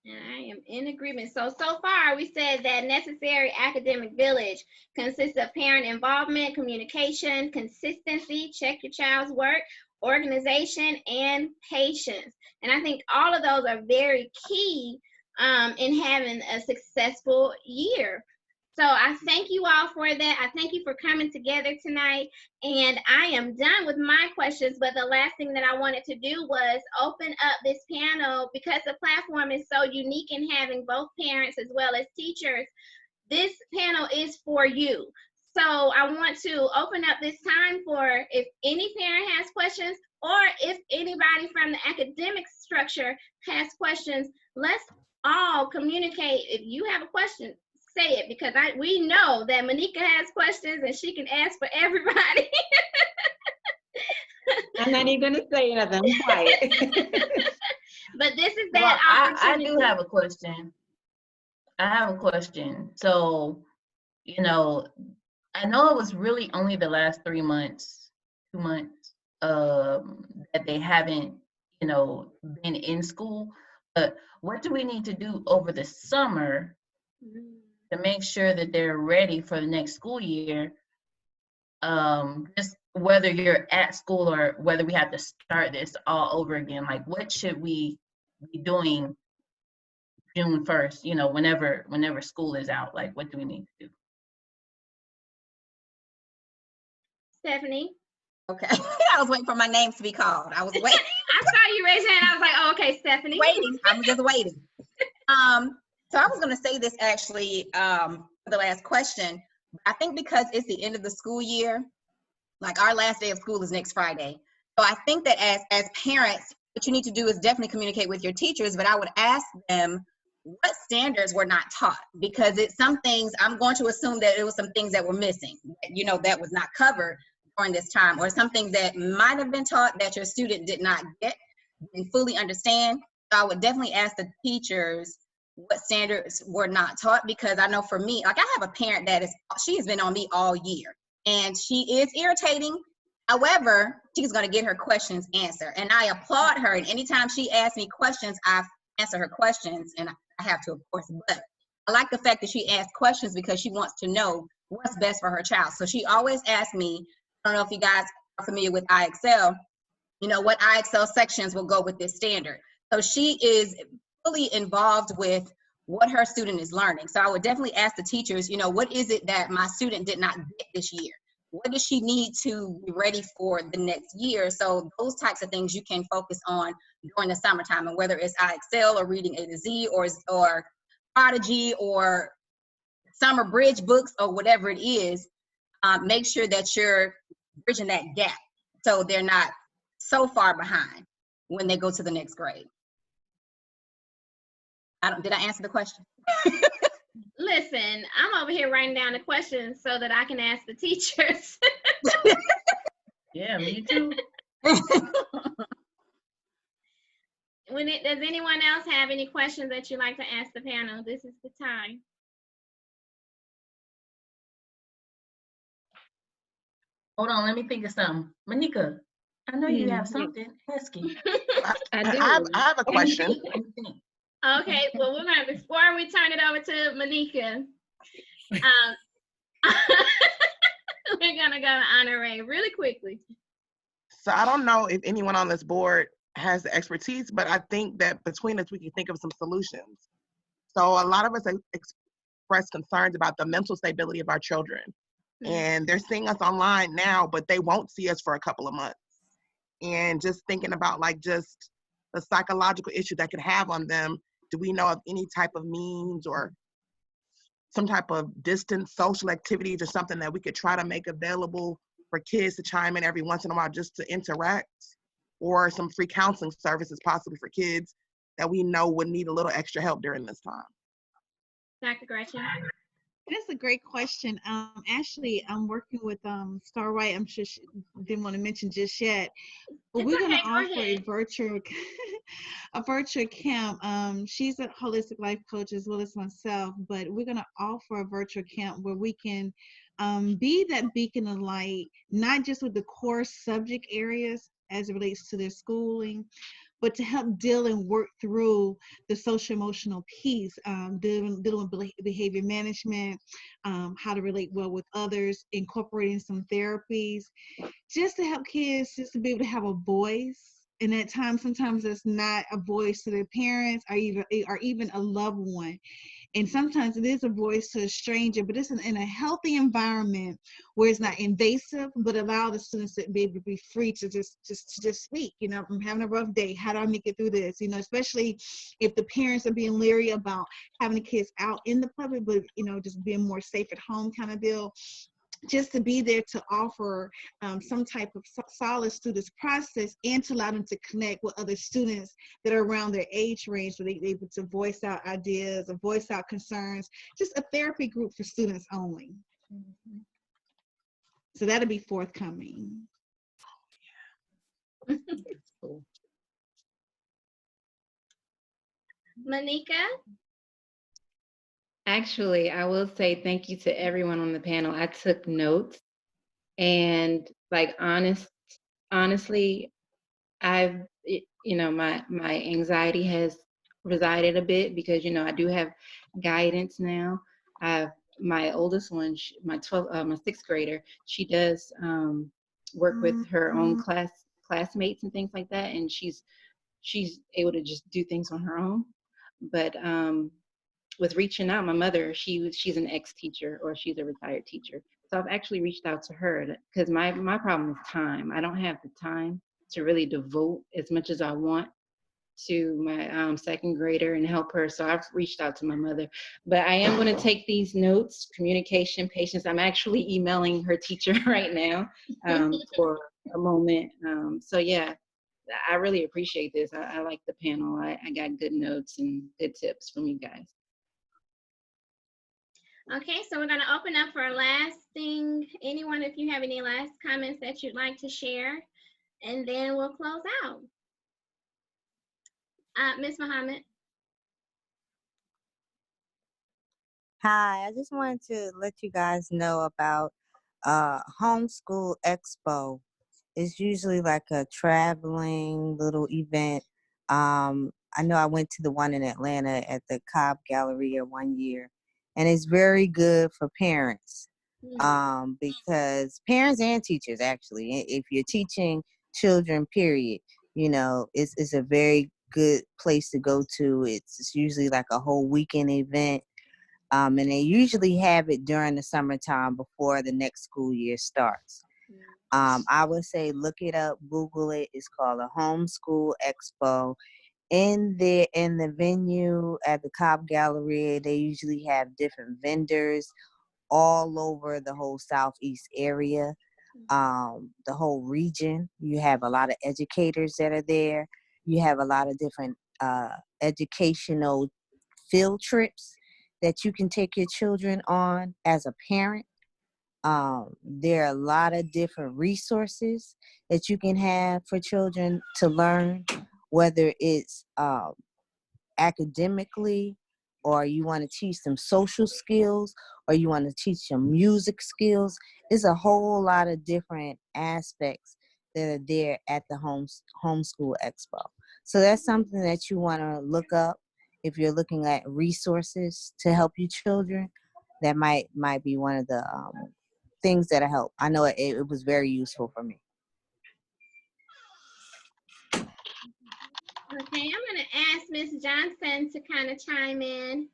A: I am in agreement. So far we said that necessary academic village consists of parent involvement, communication, consistency, check your child's work, organization, and patience. And I think all of those are very key in having a successful year. So I thank you all for that. I thank you for coming together tonight. And I am done with my questions, but the last thing that I wanted to do was open up this panel, because the platform is so unique in having both parents as well as teachers. This panel is for you. So I want to open up this time for if any parent has questions, or if anybody from the academic structure has questions. Let's all communicate. If you have a question, say it, because we know that Monika has questions and she can ask for everybody.
E: I'm not even gonna say nothing. I'm quiet.
A: But this is that opportunity.
C: I do have a question. So, I know it was really only the last 2 months, that they haven't, been in school. But what do we need to do over the summer to make sure that they're ready for the next school year? Just whether you're at school or whether we have to start this all over again. Like, what should we be doing June 1st, whenever school is out? Like, what do we need to do?
A: Stephanie?
F: Okay. I was waiting for my name to be called. I was waiting.
A: I saw you raise your hand. I was like, oh, okay, Stephanie.
F: Waiting. I'm just waiting. So I was going to say this actually for the last question. I think because it's the end of the school year, like our last day of school is next Friday. So I think that as parents, what you need to do is definitely communicate with your teachers, but I would ask them what standards were not taught, because it's some things, I'm going to assume that it was some things that were missing, you know, that was not covered during this time, or something that might have been taught that your student did not get and fully understand. So I would definitely ask the teachers what standards were not taught, because I know for me, like I have a parent that she has been on me all year, and she is irritating. However, she's going to get her questions answered, and I applaud her. And anytime she asks me questions, I answer her questions, and I have to, of course. But I like the fact that she asks questions because she wants to know what's best for her child. So she always asks me, I don't know if you guys are familiar with IXL, you know, what IXL sections will go with this standard. So she is fully involved with what her student is learning. So I would definitely ask the teachers, you know, what is it that my student did not get this year? What does she need to be ready for the next year? So those types of things you can focus on during the summertime, and whether it's IXL or Reading A to Z or Prodigy or Summer Bridge books or whatever it is, make sure that you're bridging that gap so they're not so far behind when they go to the next grade. Did I answer the question?
A: Listen, I'm over here writing down the questions so that I can ask the teachers.
C: Yeah, me too.
A: Does anyone else have any questions that you'd like to ask the panel? This is the time.
C: Hold on, let me think of something. Monica, I know you have something. Ask it.
M: I have a question.
A: Okay, well, we're gonna, before we turn it over to Monica, we're gonna go to Honor Ray really quickly.
M: So I don't know if anyone on this board has the expertise, but I think that between us, we can think of some solutions. So a lot of us express concerns about the mental stability of our children. And they're seeing us online now, but they won't see us for a couple of months. And just thinking about like just the psychological issue that could have on them, do we know of any type of means or some type of distance social activities or something that we could try to make available for kids to chime in every once in a while just to interact, or some free counseling services possibly for kids that we know would need a little extra help during this time?
A: Dr. Gretchen.
B: That's a great question. Actually, I'm working with Star White. I'm sure she didn't want to mention just yet, but we're going to offer a virtual camp. She's a holistic life coach as well as myself, but we're going to offer a virtual camp where we can be that beacon of light, not just with the core subject areas as it relates to their schooling, but to help deal and work through the social emotional piece, dealing with behavior management, how to relate well with others, incorporating some therapies, just to help kids just to be able to have a voice. And at times, sometimes it's not a voice to their parents or even a loved one. And sometimes it is a voice to a stranger, but it's in a healthy environment where it's not invasive, but allow the students to be able to be free to just speak. You know, I'm having a rough day. How do I make it through this? You know, especially if the parents are being leery about having the kids out in the public, but, you know, just being more safe at home kind of deal. Just to be there to offer some type of solace through this process, and to allow them to connect with other students that are around their age range, so they're able to voice out ideas or voice out concerns. Just a therapy group for students only. So that'll be forthcoming.
A: Monica?
E: Actually, I will say thank you to everyone on the panel. I took notes, and like honestly, my anxiety has resided a bit because, you know, I do have guidance now. I have my oldest one, my sixth grader. She does work with her own classmates and things like that, and she's able to just do things on her own. But with reaching out, my mother, she's an ex-teacher, or she's a retired teacher. So I've actually reached out to her because my problem is time. I don't have the time to really devote as much as I want to my second grader and help her. So I've reached out to my mother. But I am going to take these notes: communication, patience. I'm actually emailing her teacher right now for a moment. So yeah, I really appreciate this. I like the panel. I got good notes and good tips from you guys.
A: Okay, so we're going to open up for a last thing. Anyone, if you have any last comments that you'd like to share, and then we'll close out. Ms. Muhammad.
H: Hi, I just wanted to let you guys know about Homeschool Expo. It's usually like a traveling little event. I know I went to the one in Atlanta at the Cobb Galleria one year, and it's very good for parents because parents and teachers, actually, if you're teaching children, period, you know, it's a very good place to go to. It's usually like a whole weekend event. And they usually have it during the summertime before the next school year starts. I would say look it up, Google it. It's called a Homeschool Expo. In the venue at the Cobb Galleria, they usually have different vendors all over the whole Southeast area, the whole region. You have a lot of educators that are there. You have a lot of different educational field trips that you can take your children on as a parent. There are a lot of different resources that you can have for children to learn, whether it's academically, or you want to teach them social skills, or you want to teach them music skills. There's a whole lot of different aspects that are there at the Homeschool Expo. So that's something that you want to look up if you're looking at resources to help your children. That might be one of the things that help. I know it was very useful for me.
A: Okay, I'm going to ask Ms. Johnson to kind of chime in.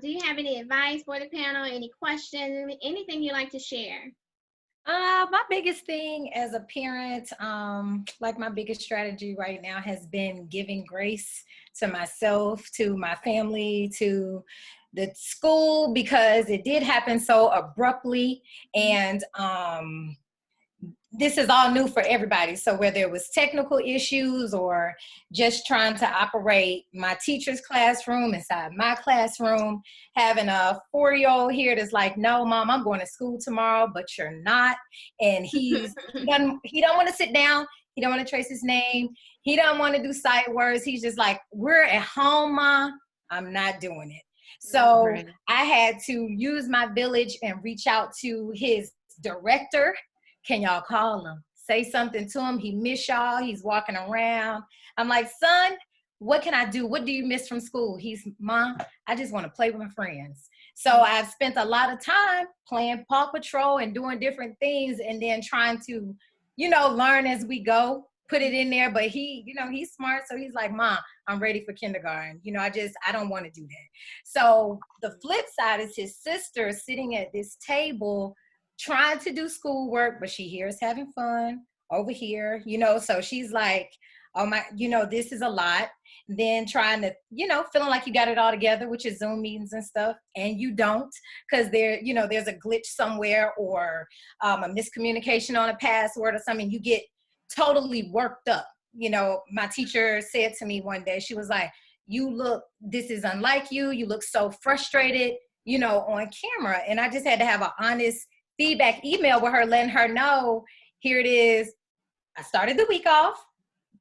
A: Do you have any advice for the panel, any questions, anything you'd like to share?
G: My biggest thing as a parent, like my biggest strategy right now has been giving grace to myself, to my family, to the school, because it did happen so abruptly, and this is all new for everybody. So whether it was technical issues or just trying to operate my teacher's classroom inside my classroom, having a 4-year-old here that's like, no, Mom, I'm going to school tomorrow, but you're not. And he don't want to sit down. He don't want to trace his name. He don't want to do sight words. He's just like, we're at home, Ma. I'm not doing it. So
B: Right.
G: I had to use my village and reach out to his director. Can y'all call him? Say something to him. He miss y'all. He's walking around. I'm like, son, what can I do? What do you miss from school? He's, Mom, I just want to play with my friends. So I've spent a lot of time playing Paw Patrol and doing different things, and then trying to, learn as we go, put it in there. But he, he's smart. So he's like, Mom, I'm ready for kindergarten. I don't want to do that. So the flip side is his sister sitting at this table trying to do schoolwork, but she hears having fun over here, so she's like, oh my, this is a lot. Then trying to, feeling like you got it all together, which is Zoom meetings and stuff, and you don't, because there's a glitch somewhere, or a miscommunication on a password or something. You get totally worked up. My teacher said to me one day, she was like, this is unlike you. You look so frustrated, on camera. And I just had to have an honest feedback email with her, letting her know, here it is. I started the week off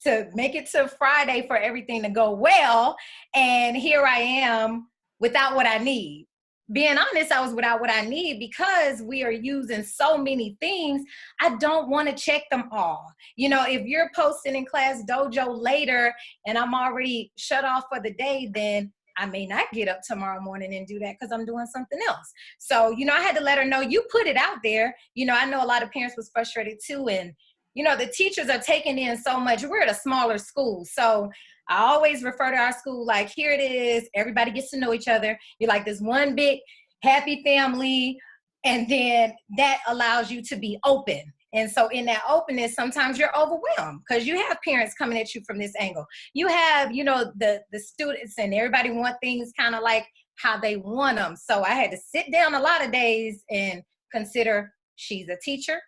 G: to make it to Friday for everything to go well. And here I am without what I need. Being honest, I was without what I need because we are using so many things. I don't want to check them all. If you're posting in Class Dojo later and I'm already shut off for the day, then I may not get up tomorrow morning and do that because I'm doing something else. So, I had to let her know, you put it out there. I know a lot of parents was frustrated too. And, the teachers are taking in so much. We're at a smaller school. So I always refer to our school like, here it is. Everybody gets to know each other. You're like this one big happy family. And then that allows you to be open. And so in that openness, sometimes you're overwhelmed because you have parents coming at you from this angle. You have, the students, and everybody want things kind of like how they want them. So I had to sit down a lot of days and consider, she's a teacher.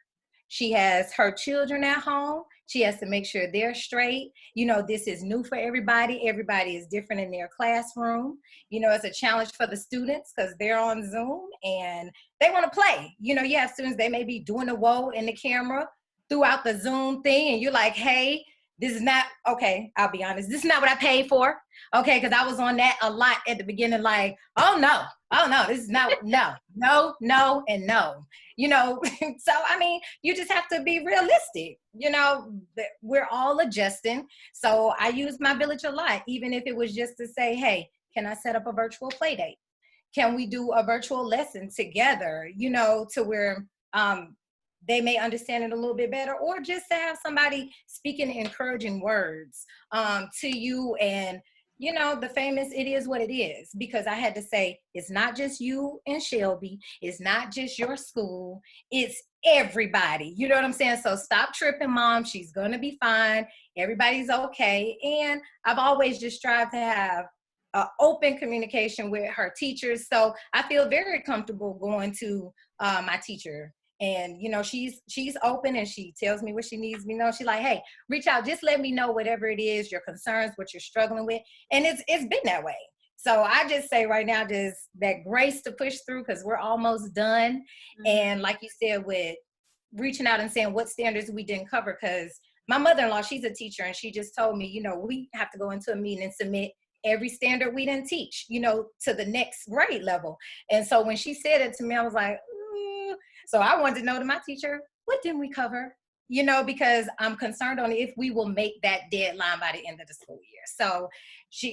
G: She has her children at home. She has to make sure they're straight. You know, this is new for everybody. Everybody is different in their classroom. You know, it's a challenge for the students because they're on Zoom and they want to play. You know, you have students, they may be doing the whoa in the camera throughout the Zoom thing, and you're like, hey, this is not, okay, I'll be honest, this is not what I paid for, okay, because I was on that a lot at the beginning, like, oh no, this is not, no, and no. You know, so, I mean, you just have to be realistic. You know, we're all adjusting. So I use my village a lot, even if it was just to say, hey, can I set up a virtual play date? Can we do a virtual lesson together, you know, to where they may understand it a little bit better, or just to have somebody speaking encouraging words to you. And, you know, the famous, it is what it is, because I had to say, it's not just you and Shelby. It's not just your school. It's everybody. You know what I'm saying? So stop tripping, Mom. She's going to be fine. Everybody's okay. And I've always just strived to have open communication with her teachers. So I feel very comfortable going to my teacher. And, you know, she's open and she tells me what she needs me to know. She's like, hey, reach out, just let me know whatever it is, your concerns, what you're struggling with. And it's been that way. So I just say right now, just that grace to push through, because we're almost done. Mm-hmm. And like you said, with reaching out and saying what standards we didn't cover, because my mother-in-law, she's a teacher, and she just told me, you know, we have to go into a meeting and submit every standard we didn't teach, you know, to the next grade level. And so when she said it to me, I was like, so I wanted to know to my teacher, what didn't we cover? You know, because I'm concerned on if we will make that deadline by the end of the school year. So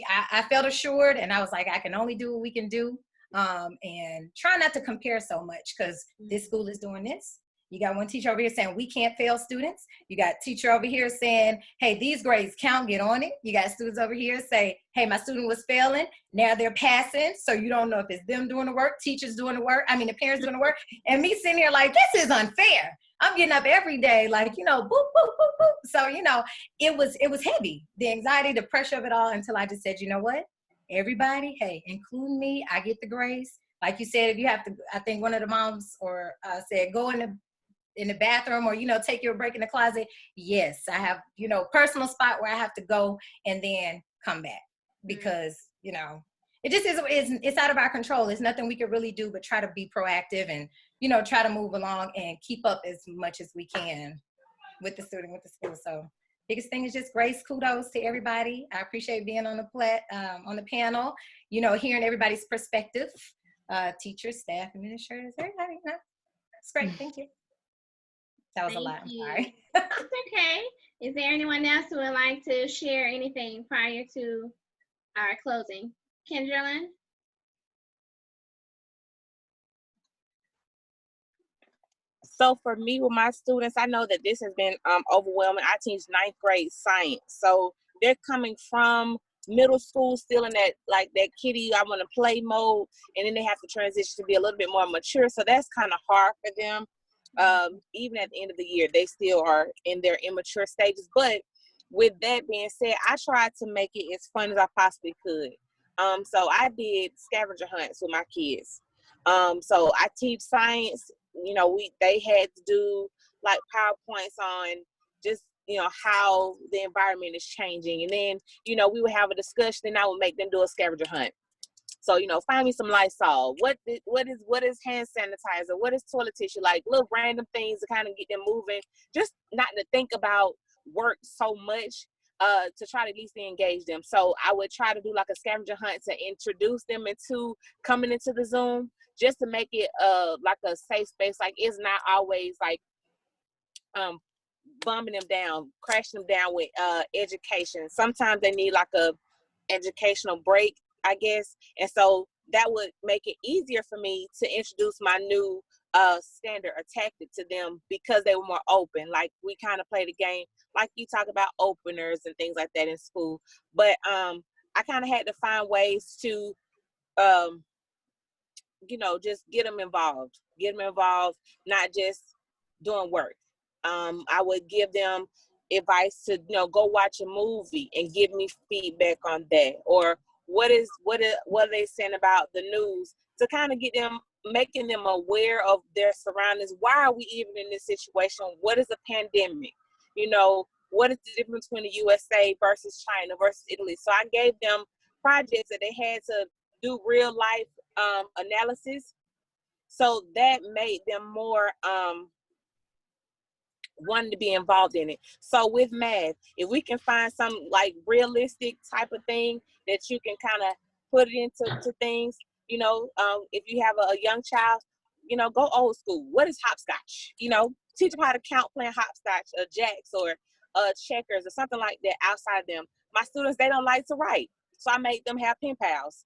G: I felt assured, and I was like, I can only do what we can do, and try not to compare so much, because this school is doing this. You got one teacher over here saying we can't fail students. You got teacher over here saying, hey, these grades count, get on it. You got students over here say, hey, my student was failing, now they're passing. So you don't know if it's them doing the work, teachers doing the work, the parents doing the work. And me sitting here like, this is unfair. I'm getting up every day like, you know, boop, boop, boop, boop. So, you know, it was heavy, the anxiety, the pressure of it all, until I just said, you know what, everybody, hey, including me, I get the grace. Like you said, if you have to, I think one of the moms said, go in the bathroom, or, you know, take your break in the closet. Yes, I have, you know, personal spot where I have to go and then come back, because, you know, it just it's out of our control. There's nothing we can really do but try to be proactive and, you know, try to move along and keep up as much as we can with the student, with the school. So biggest thing is just grace, kudos to everybody. I appreciate being on the panel, you know, hearing everybody's perspective, teachers, staff, administrators, everybody. You know, it's great. Thank you. That was a lot. I'm sorry.
A: It's okay. Is there anyone else who would like to share anything prior to our closing? Kendra?
K: So for me, with my students, I know that this has been overwhelming. I teach 9th grade science. So they're coming from middle school still in that kiddie, I want to play mode. And then they have to transition to be a little bit more mature. So that's kind of hard for them. Even at the end of the year, they still are in their immature stages. But with that being said, I tried to make it as fun as I possibly could. So I did scavenger hunts with my kids. So I teach science. You know, they had to do like PowerPoints on just, you know, how the environment is changing. And then, you know, we would have a discussion, and I would make them do a scavenger hunt. So, you know, find me some Lysol. What is hand sanitizer? What is toilet tissue? Like little random things to kind of get them moving. Just not to think about work so much, to try to at least engage them. So I would try to do like a scavenger hunt to introduce them into coming into the Zoom, just to make it like a safe space. Like it's not always like bumming them down, crashing them down with education. Sometimes they need like a educational break, I guess. And so that would make it easier for me to introduce my new standard or tactic to them, because they were more open. Like we kind of played a game, like you talk about openers and things like that in school. But I kind of had to find ways to, you know, just get them involved, not just doing work. I would give them advice to, you know, go watch a movie and give me feedback on that, or what are they saying about the news, to kind of get them, making them aware of their surroundings. Why are we even in this situation? What is a pandemic? You know, what is the difference between the USA versus China versus Italy. So I gave them projects that they had to do real life analysis. So that made them more wanting to be involved in it. So with math, if we can find some like realistic type of thing that you can kind of put it into things, you know, if you have a young child, you know, go old school. What is hopscotch? You know, teach them how to count playing hopscotch, jacks, or checkers, or something like that outside them. My students, they don't like to write, so I made them have pen pals.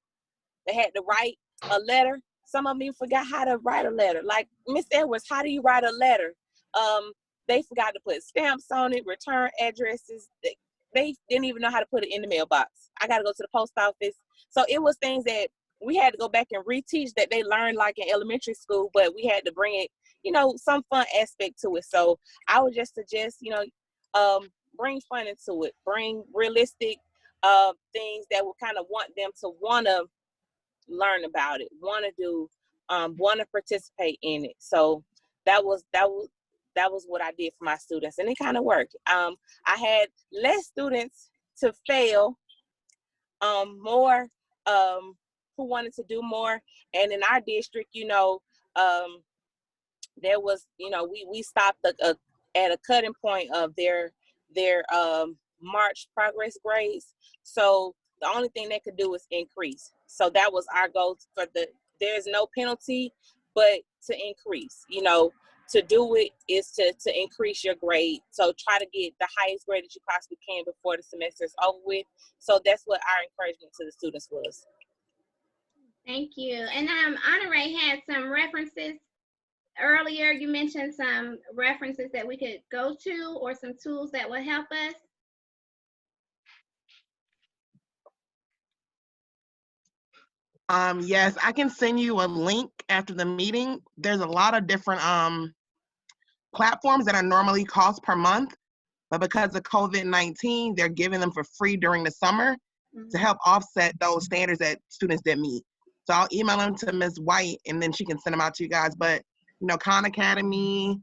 K: They had to write a letter. Some of them even forgot how to write a letter. Like, Miss Edwards, how do you write a letter? They forgot to put stamps on it, return addresses. They didn't even know how to put it in the mailbox. I got to go to the post office. So it was things that we had to go back and reteach that they learned like in elementary school, but we had to bring it, you know, some fun aspect to it. So I would just suggest, you know, bring fun into it, bring realistic things that will kind of want them to want to learn about it, want to do, want to participate in it. So that was what I did for my students, and it kind of worked. I had less students to fail, more who wanted to do more. And in our district, you know, there was, you know, we stopped at a cutting point of their March progress grades. So the only thing they could do is increase. So that was our goal for there's no penalty, but to increase, you know, to do it is to increase your grade. So try to get the highest grade that you possibly can before the semester is over with. So that's what our encouragement to the students was.
A: Thank you. And Honore had some references earlier. You mentioned some references that we could go to or some tools that will help us.
M: Yes, I can send you a link after the meeting. There's a lot of different platforms that are normally cost per month, but because of COVID-19, they're giving them for free during the summer to help offset those standards that students didn't meet. So I'll email them to Ms. White, and then she can send them out to you guys. But, you know, Khan Academy,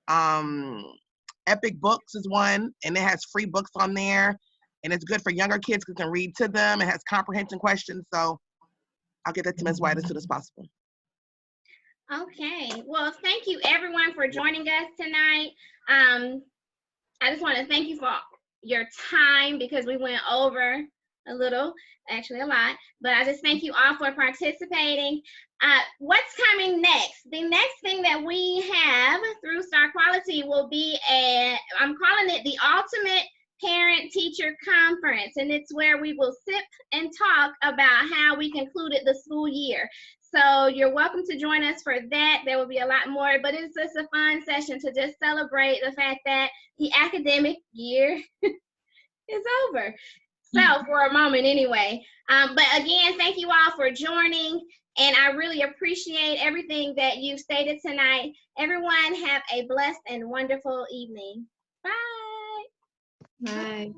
M: Epic Books is one, and it has free books on there. And it's good for younger kids who can read to them. It has comprehension questions. So I'll get that to Ms. White as soon as possible.
A: Okay, well, thank you everyone for joining us tonight. I just want to thank you for your time because we went over a little, actually a lot, but I just thank you all for participating. What's coming next? The next thing that we have through Star Quality will be I'm calling it the Ultimate Parent Teacher Conference, and it's where we will sit and talk about how we concluded the school year. So you're welcome to join us for that. There will be a lot more, but it's just a fun session to just celebrate the fact that the academic year is over. So for a moment anyway. But again, thank you all for joining, and I really appreciate everything that you've stated tonight. Everyone have a blessed and wonderful evening. Bye.
E: Bye.